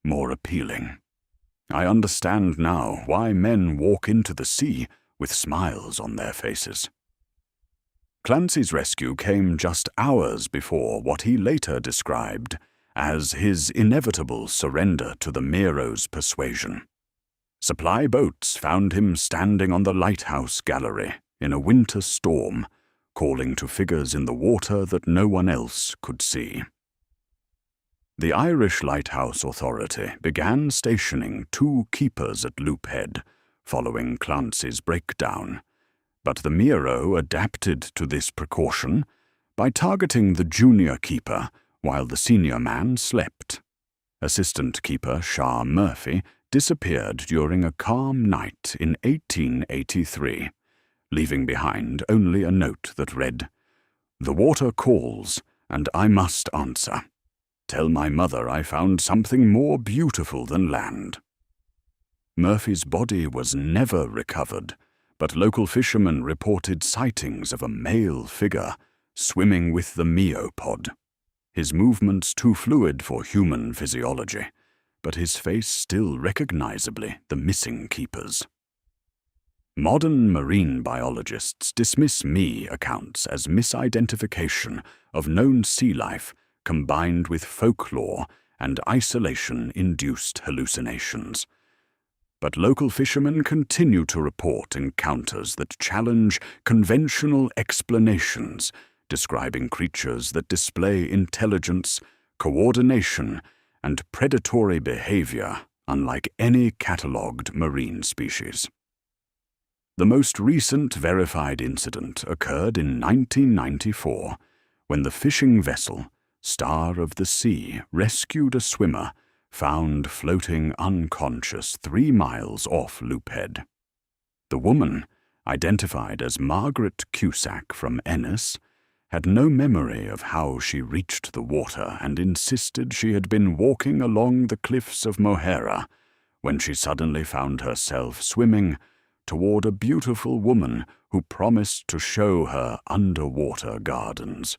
more appealing. I understand now why men walk into the sea with smiles on their faces." Clancy's rescue came just hours before what he later described as his inevitable surrender to the Mero's persuasion. Supply boats found him standing on the lighthouse gallery in a winter storm, calling to figures in the water that no one else could see. The Irish Lighthouse Authority began stationing 2 keepers at Loop Head following Clancy's breakdown, but the Mero adapted to this precaution by targeting the junior keeper while the senior man slept. Assistant keeper Shah Murphy disappeared during a calm night in 1883, leaving behind only a note that read, "The water calls, and I must answer. Tell my mother I found something more beautiful than land." Murphy's body was never recovered, but local fishermen reported sightings of a male figure swimming with the meopod. His movements too fluid for human physiology, but his face still recognizably the missing keeper's. Modern marine biologists dismiss me accounts as misidentification of known sea life combined with folklore and isolation-induced hallucinations. But local fishermen continue to report encounters that challenge conventional explanations, describing creatures that display intelligence, coordination, and predatory behavior unlike any catalogued marine species. The most recent verified incident occurred in 1994, when the fishing vessel Star of the Sea rescued a swimmer found floating unconscious 3 miles off Loop Head. The woman, identified as Margaret Cusack from Ennis, had no memory of how she reached the water and insisted she had been walking along the cliffs of Moherra when she suddenly found herself swimming toward a beautiful woman who promised to show her underwater gardens.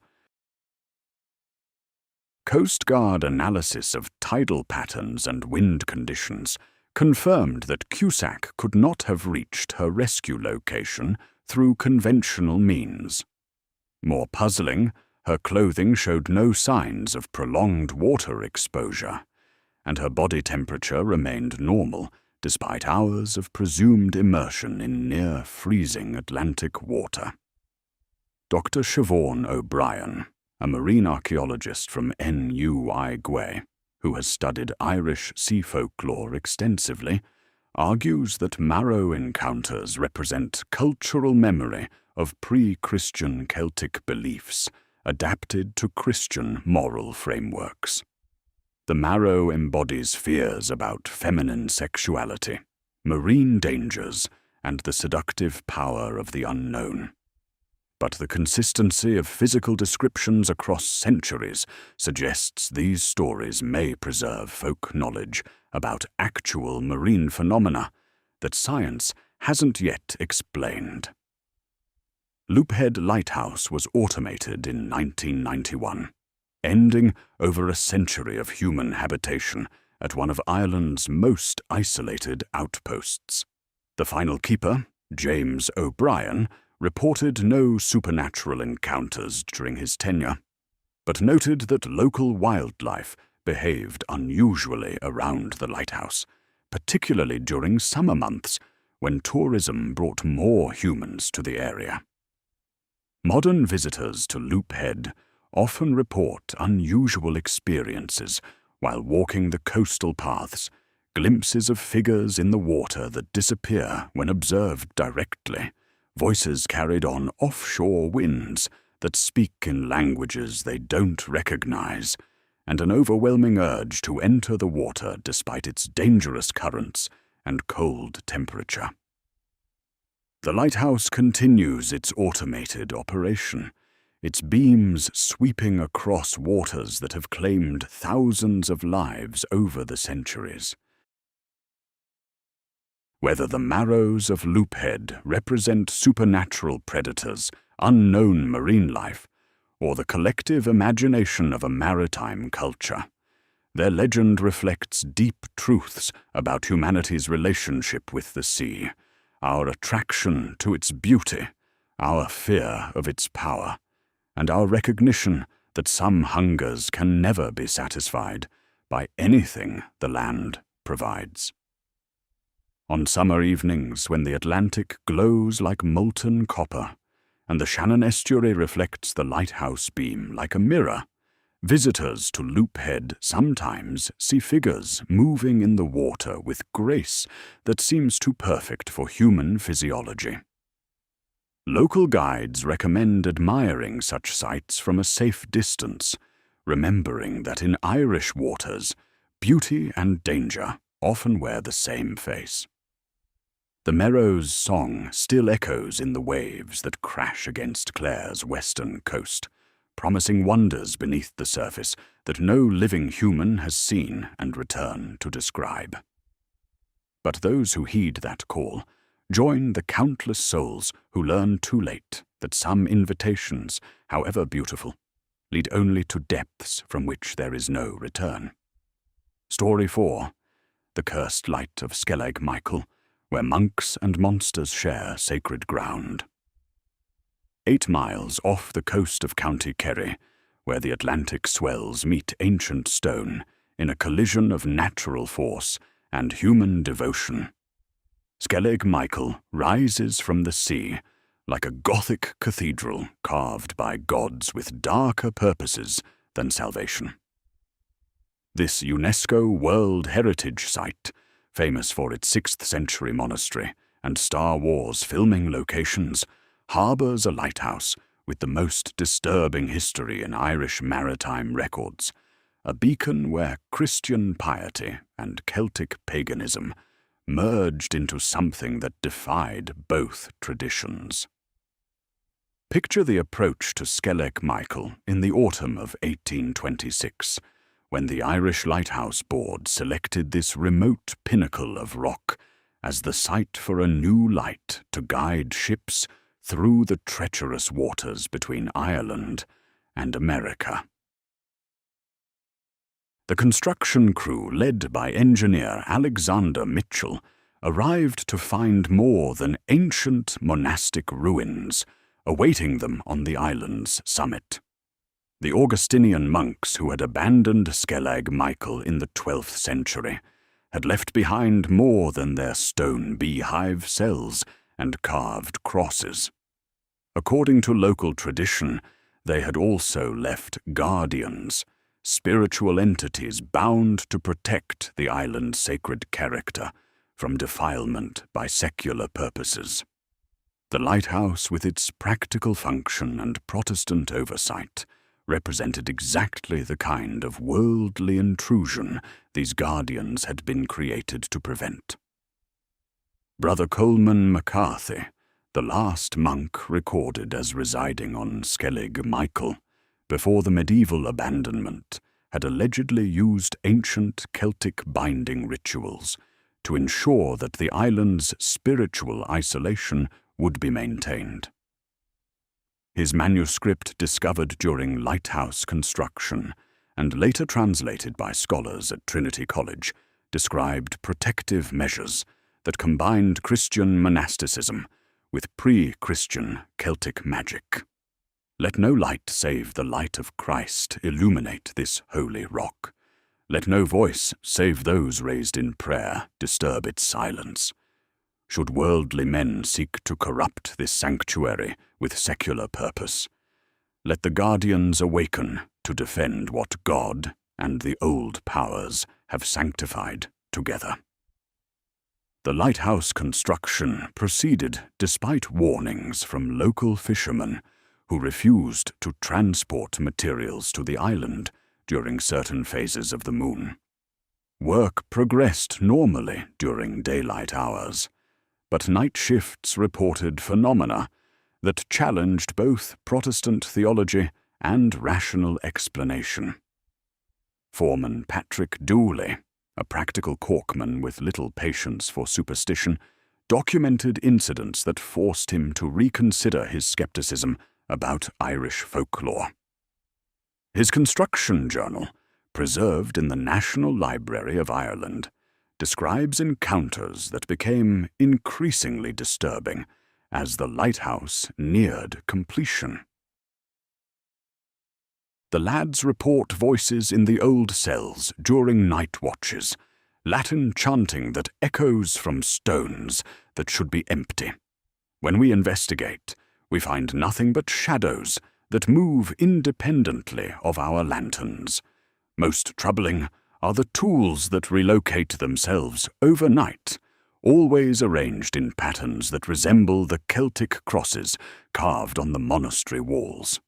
Coast Guard analysis of tidal patterns and wind conditions confirmed that Cusack could not have reached her rescue location through conventional means. More puzzling, her clothing showed no signs of prolonged water exposure, and her body temperature remained normal despite hours of presumed immersion in near-freezing Atlantic water. Dr. Siobhan O'Brien, a marine archaeologist from NUI, who has studied Irish sea folklore extensively, argues that Maro encounters represent cultural memory of pre-Christian Celtic beliefs adapted to Christian moral frameworks. The Maro embodies fears about feminine sexuality, marine dangers, and the seductive power of the unknown. But the consistency of physical descriptions across centuries suggests these stories may preserve folk knowledge about actual marine phenomena that science hasn't yet explained. Loop Head Lighthouse was automated in 1991, ending over a century of human habitation at one of Ireland's most isolated outposts. The final keeper, James O'Brien, reported no supernatural encounters during his tenure, but noted that local wildlife behaved unusually around the lighthouse, particularly during summer months when tourism brought more humans to the area. Modern visitors to Loop Head often report unusual experiences while walking the coastal paths, glimpses of figures in the water that disappear when observed directly, voices carried on offshore winds that speak in languages they don't recognize, and an overwhelming urge to enter the water despite its dangerous currents and cold temperature. The lighthouse continues its automated operation, its beams sweeping across waters that have claimed thousands of lives over the centuries. Whether the marrows of Loophead represent supernatural predators, unknown marine life, or the collective imagination of a maritime culture, their legend reflects deep truths about humanity's relationship with the sea, our attraction to its beauty, our fear of its power, and our recognition that some hungers can never be satisfied by anything the land provides. On summer evenings, when the Atlantic glows like molten copper, and the Shannon estuary reflects the lighthouse beam like a mirror, visitors to Loophead sometimes see figures moving in the water with grace that seems too perfect for human physiology. Local guides recommend admiring such sights from a safe distance, remembering that in Irish waters, beauty and danger often wear the same face. The Merrow's song still echoes in the waves that crash against Clare's western coast, promising wonders beneath the surface that no living human has seen and returned to describe. But those who heed that call join the countless souls who learn too late that some invitations, however beautiful, lead only to depths from which there is no return. Story 4. The Cursed Light of Skellig Michael, where monks and monsters share sacred ground. 8 miles off the coast of County Kerry, where the Atlantic swells meet ancient stone in a collision of natural force and human devotion, Skellig Michael rises from the sea like a Gothic cathedral carved by gods with darker purposes than salvation. This UNESCO World Heritage Site, famous for its 6th century monastery and Star Wars filming locations, harbours a lighthouse with the most disturbing history in Irish maritime records, a beacon where Christian piety and Celtic paganism merged into something that defied both traditions. Picture the approach to Skellig Michael in the autumn of 1826, when the Irish Lighthouse Board selected this remote pinnacle of rock as the site for a new light to guide ships through the treacherous waters between Ireland and America. The construction crew, led by engineer Alexander Mitchell, arrived to find more than ancient monastic ruins awaiting them on the island's summit. The Augustinian monks who had abandoned Skellig Michael in the 12th century had left behind more than their stone beehive cells and carved crosses. According to local tradition, they had also left guardians, spiritual entities bound to protect the island's sacred character from defilement by secular purposes. The lighthouse, with its practical function and Protestant oversight, represented exactly the kind of worldly intrusion these guardians had been created to prevent. Brother Coleman McCarthy, the last monk recorded as residing on Skellig Michael before the medieval abandonment, had allegedly used ancient Celtic binding rituals to ensure that the island's spiritual isolation would be maintained. His manuscript, discovered during lighthouse construction and later translated by scholars at Trinity College, described protective measures that combined Christian monasticism with pre-Christian Celtic magic. Let no light save the light of Christ illuminate this holy rock. Let no voice save those raised in prayer disturb its silence. Should worldly men seek to corrupt this sanctuary with secular purpose, let the guardians awaken to defend what God and the old powers have sanctified together. The lighthouse construction proceeded despite warnings from local fishermen who refused to transport materials to the island during certain phases of the moon. Work progressed normally during daylight hours, but night shifts reported phenomena that challenged both Protestant theology and rational explanation. Foreman Patrick Dooley, a practical corkman with little patience for superstition, documented incidents that forced him to reconsider his skepticism about Irish folklore. His construction journal, preserved in the National Library of Ireland, describes encounters that became increasingly disturbing as the lighthouse neared completion. The lads report voices in the old cells during night watches, Latin chanting that echoes from stones that should be empty. When we investigate, we find nothing but shadows that move independently of our lanterns. Most troubling are the tools that relocate themselves overnight, always arranged in patterns that resemble the Celtic crosses carved on the monastery walls.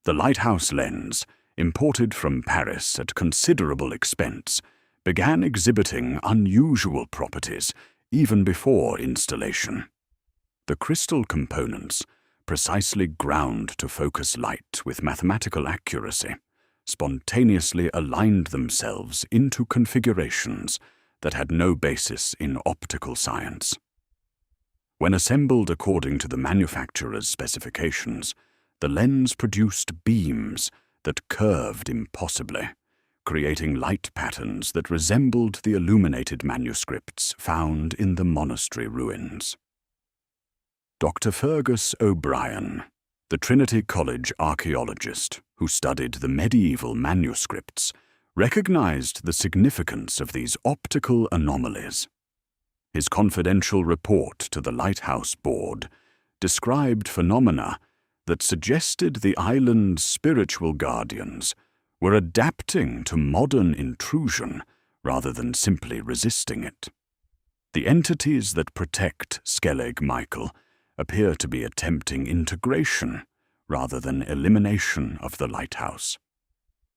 The lighthouse lens, imported from Paris at considerable expense, began exhibiting unusual properties even before installation. The crystal components, precisely ground to focus light with mathematical accuracy, spontaneously aligned themselves into configurations that had no basis in optical science. When assembled according to the manufacturer's specifications, the lens produced beams that curved impossibly, creating light patterns that resembled the illuminated manuscripts found in the monastery ruins. Dr. Fergus O'Brien, the Trinity College archaeologist who studied the medieval manuscripts, recognized the significance of these optical anomalies. His confidential report to the Lighthouse Board described phenomena that suggested the island's spiritual guardians were adapting to modern intrusion rather than simply resisting it. The entities that protect Skellig Michael appear to be attempting integration rather than elimination of the lighthouse.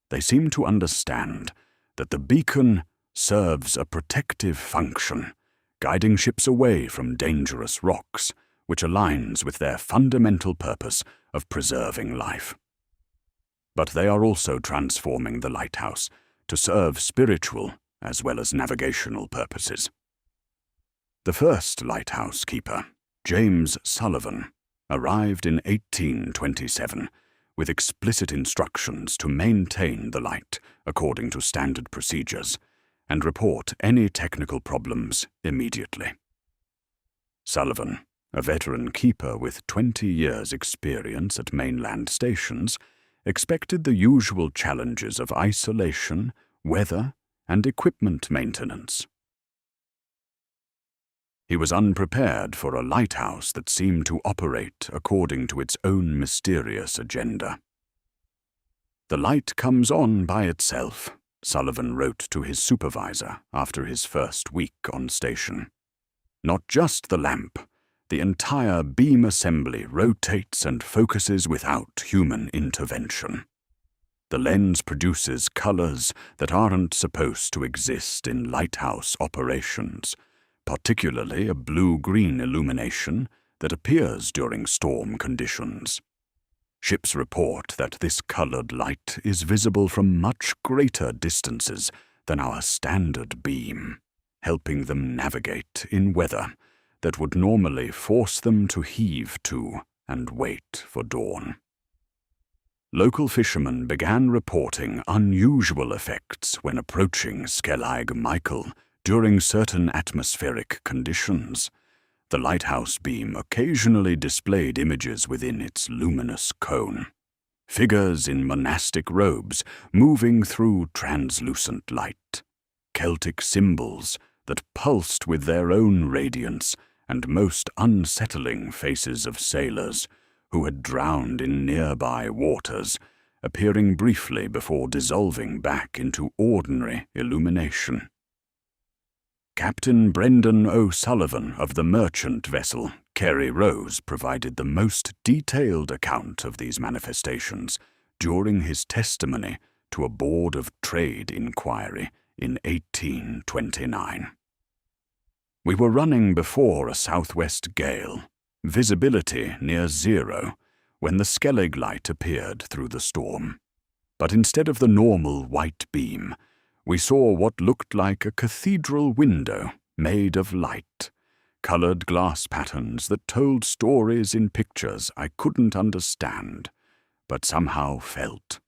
They seem to understand that the beacon serves a protective function, guiding ships away from dangerous rocks, which aligns with their fundamental purpose of preserving life. But they are also transforming the lighthouse to serve spiritual as well as navigational purposes. The first lighthouse keeper, James Sullivan, arrived in 1827 with explicit instructions to maintain the light according to standard procedures and report any technical problems immediately. Sullivan, a veteran keeper with 20 years' experience at mainland stations, expected the usual challenges of isolation, weather, and equipment maintenance. He was unprepared for a lighthouse that seemed to operate according to its own mysterious agenda. "The light comes on by itself," Sullivan wrote to his supervisor after his first week on station. "Not just the lamp. The entire beam assembly rotates and focuses without human intervention. The lens produces colors that aren't supposed to exist in lighthouse operations, particularly a blue-green illumination that appears during storm conditions. Ships report that this colored light is visible from much greater distances than our standard beam, helping them navigate in weather that would normally force them to heave to and wait for dawn." Local fishermen began reporting unusual effects when approaching Skellig Michael during certain atmospheric conditions. The lighthouse beam occasionally displayed images within its luminous cone. Figures in monastic robes moving through translucent light. Celtic symbols that pulsed with their own radiance, and most unsettling faces of sailors who had drowned in nearby waters, appearing briefly before dissolving back into ordinary illumination. Captain Brendan O'Sullivan of the merchant vessel Kerry Rose provided the most detailed account of these manifestations during his testimony to a Board of Trade inquiry in 1829. We were running before a southwest gale, visibility near zero, when the Skellig light appeared through the storm. But instead of the normal white beam, we saw what looked like a cathedral window made of light, colored glass patterns that told stories in pictures I couldn't understand, but somehow felt.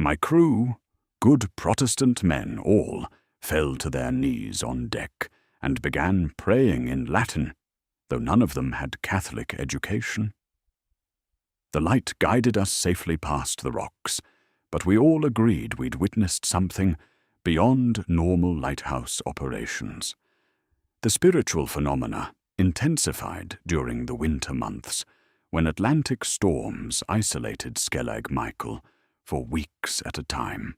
My crew, good Protestant men all, fell to their knees on deck and began praying in Latin, though none of them had Catholic education. The light guided us safely past the rocks, but we all agreed we'd witnessed something beyond normal lighthouse operations. The spiritual phenomena intensified during the winter months, when Atlantic storms isolated Skellig Michael for weeks at a time.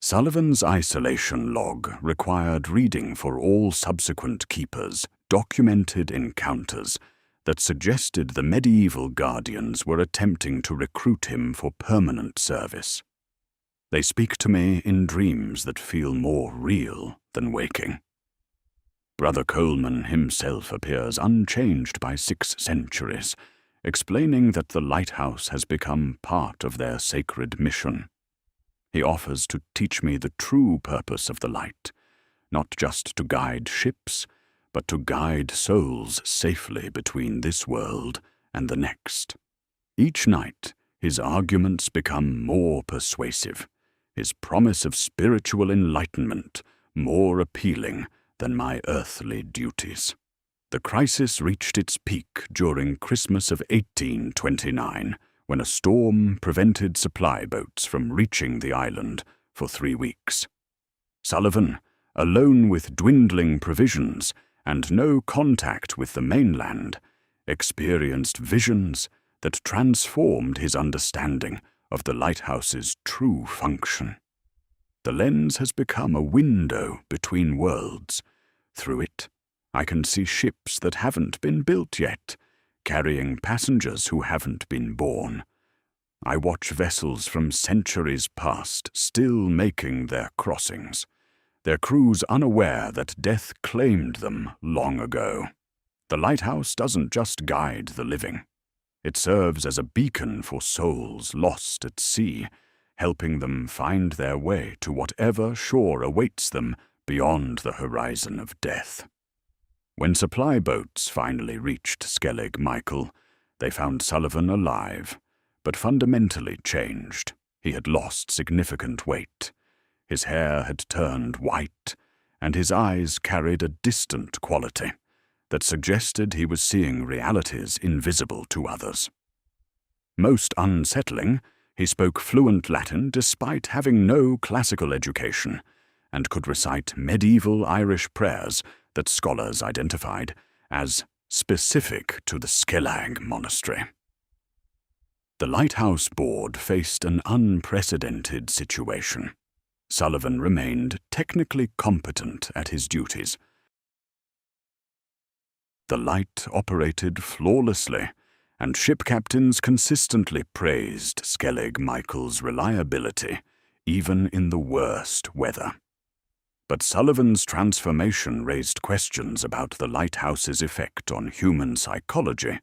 Sullivan's isolation log required reading for all subsequent keepers documented encounters that suggested the medieval guardians were attempting to recruit him for permanent service. They speak to me in dreams that feel more real than waking. Brother Coleman himself appears unchanged by 6 centuries, explaining that the lighthouse has become part of their sacred mission. He offers to teach me the true purpose of the light, not just to guide ships, but to guide souls safely between this world and the next. Each night, his arguments become more persuasive, his promise of spiritual enlightenment more appealing than my earthly duties. The crisis reached its peak during Christmas of 1829, when a storm prevented supply boats from reaching the island for 3 weeks. Sullivan, alone with dwindling provisions and no contact with the mainland, experienced visions that transformed his understanding of the lighthouse's true function. The lens has become a window between worlds. Through it, I can see ships that haven't been built yet, carrying passengers who haven't been born. I watch vessels from centuries past still making their crossings, their crews unaware that death claimed them long ago. The lighthouse doesn't just guide the living. It serves as a beacon for souls lost at sea, helping them find their way to whatever shore awaits them beyond the horizon of death. When supply boats finally reached Skellig Michael, they found Sullivan alive, but fundamentally changed. He had lost significant weight. His hair had turned white, and his eyes carried a distant quality that suggested he was seeing realities invisible to others. Most unsettling, he spoke fluent Latin despite having no classical education, and could recite medieval Irish prayers that scholars identified as specific to the Skellig monastery. The Lighthouse Board faced an unprecedented situation. Sullivan remained technically competent at his duties. The light operated flawlessly, and ship captains consistently praised Skellig Michael's reliability, even in the worst weather. But Sullivan's transformation raised questions about the lighthouse's effect on human psychology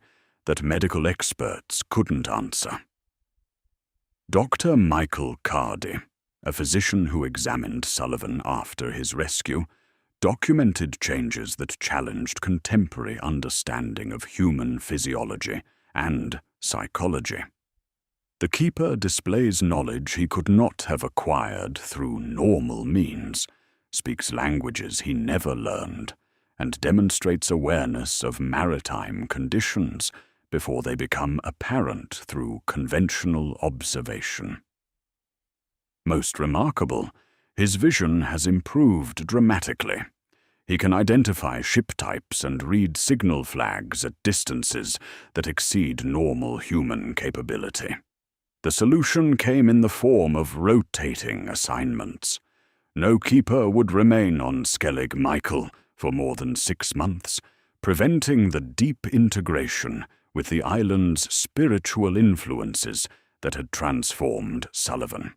that medical experts couldn't answer. Dr. Michael Cardy, a physician who examined Sullivan after his rescue, documented changes that challenged contemporary understanding of human physiology and psychology. The keeper displays knowledge he could not have acquired through normal means, speaks languages he never learned, and demonstrates awareness of maritime conditions before they become apparent through conventional observation. Most remarkable, his vision has improved dramatically. He can identify ship types and read signal flags at distances that exceed normal human capability. The solution came in the form of rotating assignments. No keeper would remain on Skellig Michael for more than 6 months, preventing the deep integration with the island's spiritual influences that had transformed Sullivan.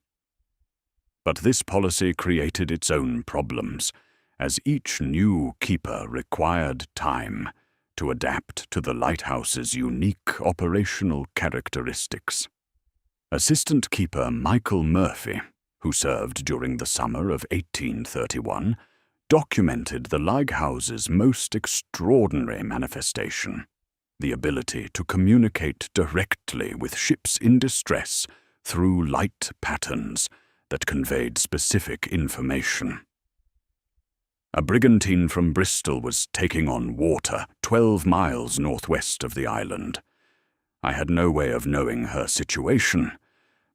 But this policy created its own problems, as each new keeper required time to adapt to the lighthouse's unique operational characteristics. Assistant keeper Michael Murphy, who served during the summer of 1831, documented the lighthouse's most extraordinary manifestation, the ability to communicate directly with ships in distress through light patterns that conveyed specific information. A brigantine from Bristol was taking on water 12 miles northwest of the island. I had no way of knowing her situation,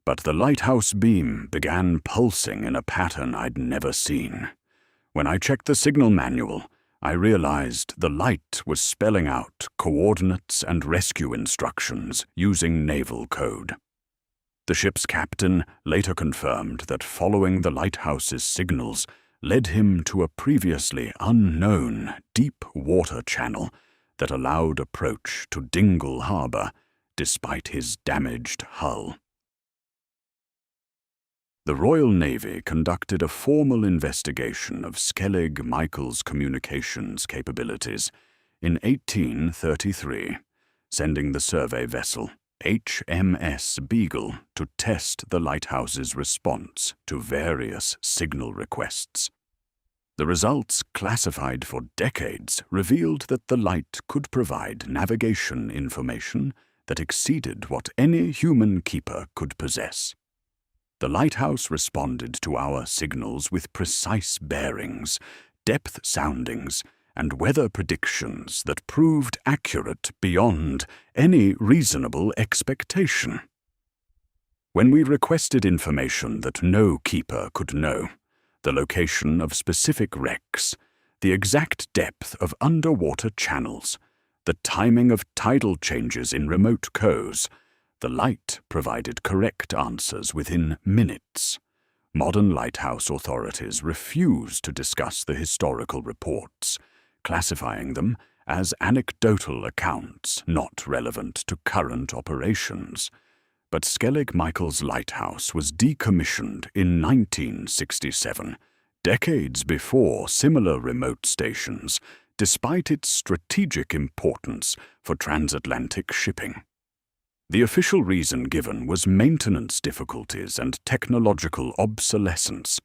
but the lighthouse beam began pulsing in a pattern I'd never seen. When I checked the signal manual, I realized the light was spelling out coordinates and rescue instructions using naval code. The ship's captain later confirmed that following the lighthouse's signals led him to a previously unknown deep water channel that allowed approach to Dingle Harbour despite his damaged hull. The Royal Navy conducted a formal investigation of Skellig Michael's communications capabilities in 1833, sending the survey vessel HMS Beagle to test the lighthouse's response to various signal requests. The results, classified for decades, revealed that the light could provide navigation information that exceeded what any human keeper could possess. The lighthouse responded to our signals with precise bearings, depth soundings, and weather predictions that proved accurate beyond any reasonable expectation. When we requested information that no keeper could know, the location of specific wrecks, the exact depth of underwater channels, the timing of tidal changes in remote coves, the light provided correct answers within minutes. Modern lighthouse authorities refuse to discuss the historical reports, classifying them as anecdotal accounts not relevant to current operations. But Skellig Michael's lighthouse was decommissioned in 1967, decades before similar remote stations, despite its strategic importance for transatlantic shipping. The official reason given was maintenance difficulties and technological obsolescence.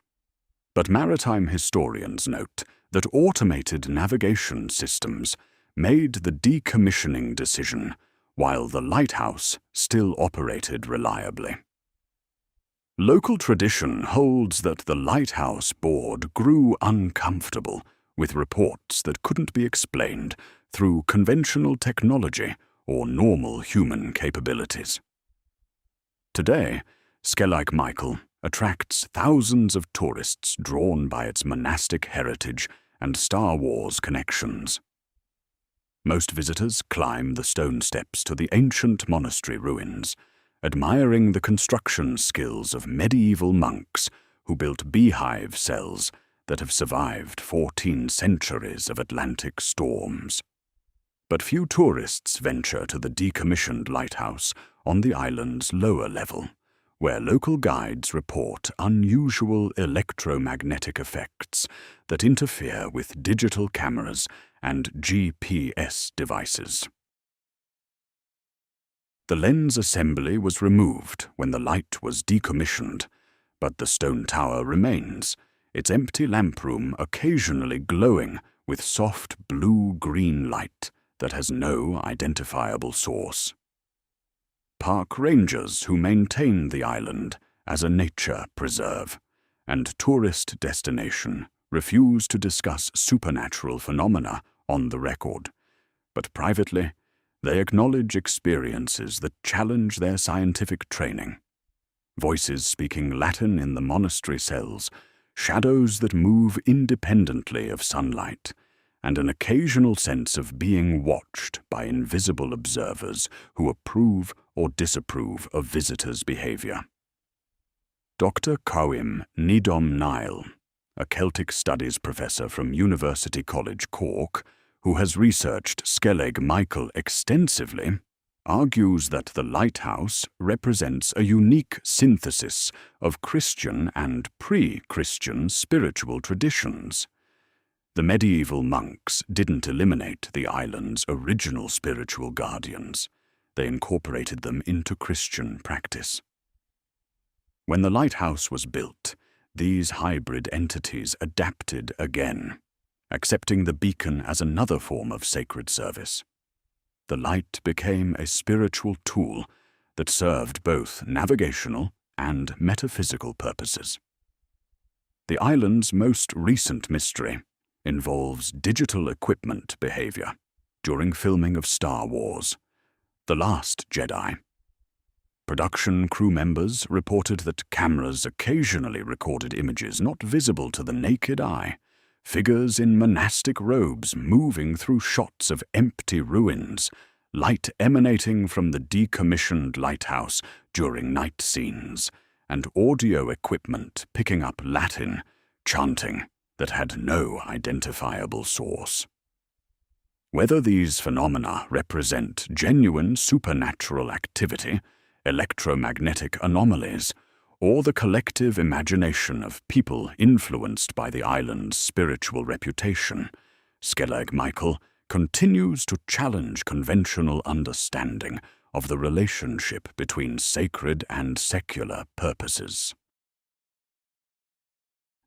But maritime historians note that automated navigation systems made the decommissioning decision while the lighthouse still operated reliably. Local tradition holds that the lighthouse board grew uncomfortable with reports that couldn't be explained through conventional technology or normal human capabilities. Today, Skellig Michael attracts thousands of tourists drawn by its monastic heritage and Star Wars connections. Most visitors climb the stone steps to the ancient monastery ruins, admiring the construction skills of medieval monks who built beehive cells that have survived 14 centuries of Atlantic storms. But few tourists venture to the decommissioned lighthouse on the island's lower level, where local guides report unusual electromagnetic effects that interfere with digital cameras and GPS devices. The lens assembly was removed when the light was decommissioned, but the stone tower remains, its empty lamp room occasionally glowing with soft blue-green light that has no identifiable source. Park rangers who maintain the island as a nature preserve and tourist destination refuse to discuss supernatural phenomena on the record, but privately they acknowledge experiences that challenge their scientific training. Voices speaking Latin in the monastery cells, shadows that move independently of sunlight, and an occasional sense of being watched by invisible observers who approve or disapprove of visitors' behavior. Dr. Kawim Nidom Nile, a Celtic studies professor from University College Cork, who has researched Skellig Michael extensively, argues that the lighthouse represents a unique synthesis of Christian and pre-Christian spiritual traditions. The medieval monks didn't eliminate the island's original spiritual guardians. They incorporated them into Christian practice. When the lighthouse was built, these hybrid entities adapted again, accepting the beacon as another form of sacred service. The light became a spiritual tool that served both navigational and metaphysical purposes. The island's most recent mystery involves digital equipment behavior during filming of Star Wars: The Last Jedi. Production crew members reported that cameras occasionally recorded images not visible to the naked eye, figures in monastic robes moving through shots of empty ruins, light emanating from the decommissioned lighthouse during night scenes, and audio equipment picking up Latin chanting that had no identifiable source. Whether these phenomena represent genuine supernatural activity, electromagnetic anomalies, or the collective imagination of people influenced by the island's spiritual reputation, Skellig Michael continues to challenge conventional understanding of the relationship between sacred and secular purposes.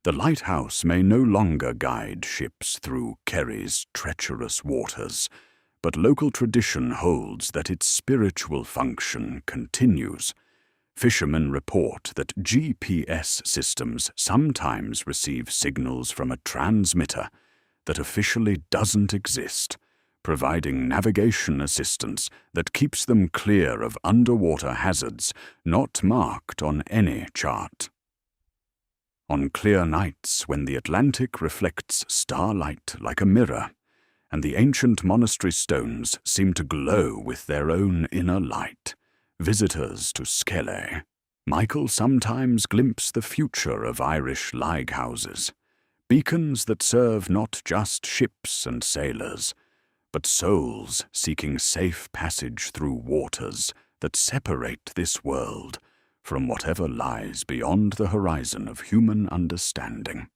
The lighthouse may no longer guide ships through Kerry's treacherous waters, but local tradition holds that its spiritual function continues. Fishermen report that GPS systems sometimes receive signals from a transmitter that officially doesn't exist, providing navigation assistance that keeps them clear of underwater hazards not marked on any chart. On clear nights when the Atlantic reflects starlight like a mirror, and the ancient monastery stones seem to glow with their own inner light, visitors to Skellig Michael sometimes glimpse the future of Irish lighthouses, beacons that serve not just ships and sailors, but souls seeking safe passage through waters that separate this world from whatever lies beyond the horizon of human understanding.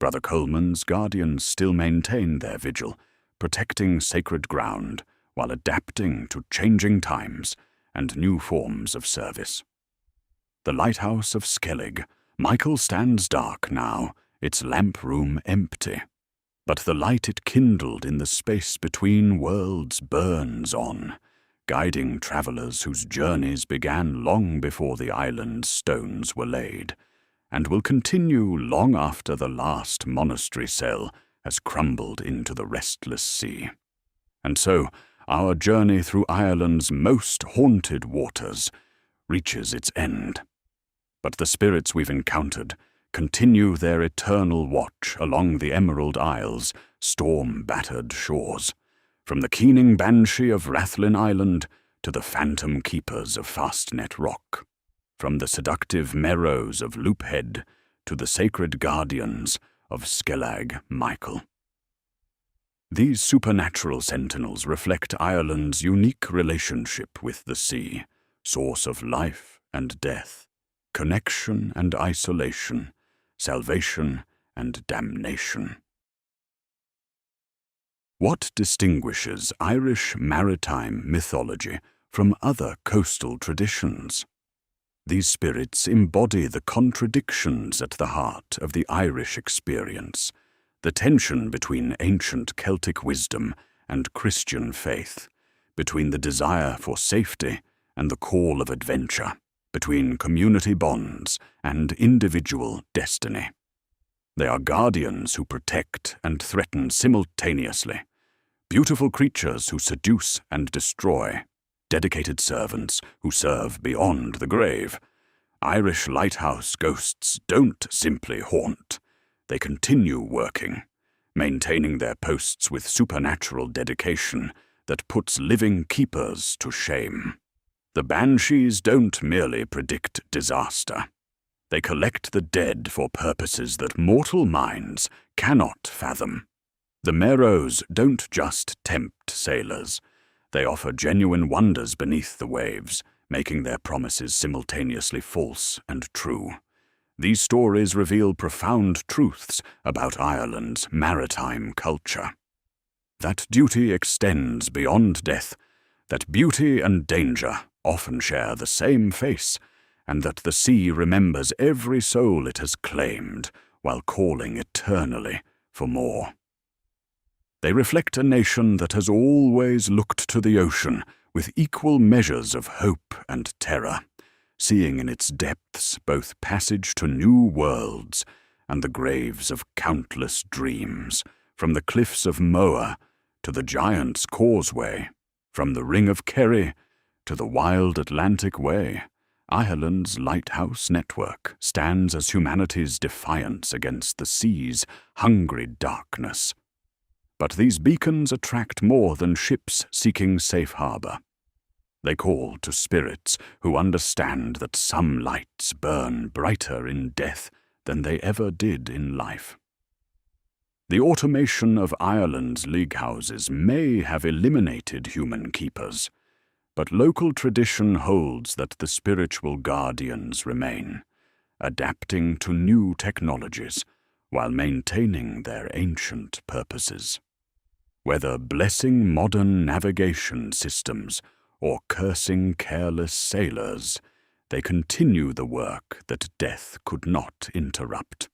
Brother Coleman's guardians still maintain their vigil, protecting sacred ground while adapting to changing times and new forms of service. The lighthouse of Skellig Michael stands dark now, its lamp room empty, but the light it kindled in the space between worlds burns on, guiding travelers whose journeys began long before the island's stones were laid, and will continue long after the last monastery cell has crumbled into the restless sea. And so, our journey through Ireland's most haunted waters reaches its end. But the spirits we've encountered continue their eternal watch along the Emerald Isle's storm-battered shores, from the keening banshee of Rathlin Island to the phantom keepers of Fastnet Rock, from the seductive merrows of Loophead to the sacred guardians of Skellig Michael. These supernatural sentinels reflect Ireland's unique relationship with the sea, source of life and death, connection and isolation, salvation and damnation. What distinguishes Irish maritime mythology from other coastal traditions? These spirits embody the contradictions at the heart of the Irish experience, the tension between ancient Celtic wisdom and Christian faith, between the desire for safety and the call of adventure, between community bonds and individual destiny. They are guardians who protect and threaten simultaneously, beautiful creatures who seduce and destroy, dedicated servants who serve beyond the grave. Irish lighthouse ghosts don't simply haunt. They continue working, maintaining their posts with supernatural dedication that puts living keepers to shame. The banshees don't merely predict disaster. They collect the dead for purposes that mortal minds cannot fathom. The Meros don't just tempt sailors. They offer genuine wonders beneath the waves, making their promises simultaneously false and true. These stories reveal profound truths about Ireland's maritime culture. That duty extends beyond death, that beauty and danger often share the same face, and that the sea remembers every soul it has claimed while calling eternally for more. They reflect a nation that has always looked to the ocean with equal measures of hope and terror, seeing in its depths both passage to new worlds and the graves of countless dreams, from the cliffs of Moher to the Giant's Causeway, from the Ring of Kerry to the wild Atlantic Way. Ireland's lighthouse network stands as humanity's defiance against the sea's hungry darkness. But these beacons attract more than ships seeking safe harbor. They call to spirits who understand that some lights burn brighter in death than they ever did in life. The automation of Ireland's lighthouses may have eliminated human keepers, but local tradition holds that the spiritual guardians remain, adapting to new technologies while maintaining their ancient purposes. Whether blessing modern navigation systems or cursing careless sailors, they continue the work that death could not interrupt.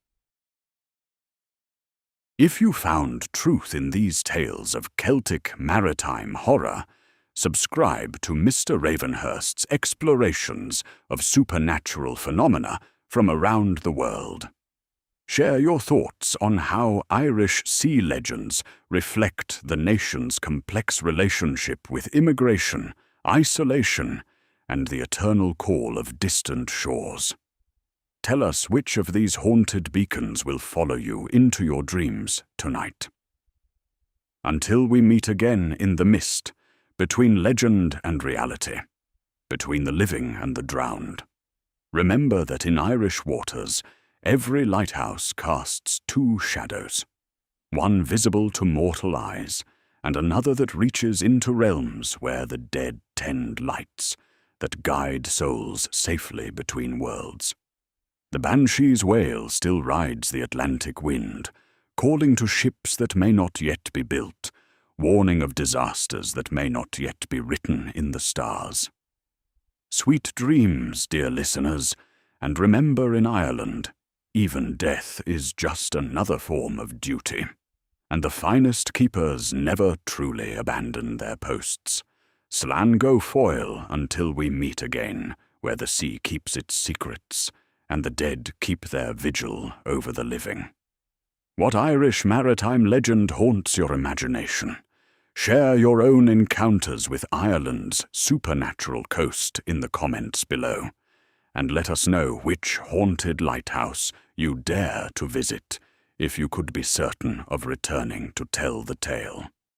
If you found truth in these tales of Celtic maritime horror, subscribe to Mr. Ravenhurst's explorations of supernatural phenomena from around the world. Share your thoughts on how Irish sea legends reflect the nation's complex relationship with immigration, isolation, and the eternal call of distant shores. Tell us which of these haunted beacons will follow you into your dreams tonight. Until we meet again in the mist, between legend and reality, between the living and the drowned, remember that in Irish waters, every lighthouse casts two shadows, one visible to mortal eyes, and another that reaches into realms where the dead tend lights that guide souls safely between worlds. The Banshee's wail still rides the Atlantic wind, calling to ships that may not yet be built, warning of disasters that may not yet be written in the stars. Sweet dreams, dear listeners, and remember in Ireland, even death is just another form of duty, and the finest keepers never truly abandon their posts. Slán go foil until we meet again, where the sea keeps its secrets, and the dead keep their vigil over the living. What Irish maritime legend haunts your imagination? Share your own encounters with Ireland's supernatural coast in the comments below, and let us know which haunted lighthouse you dare to visit if you could be certain of returning to tell the tale.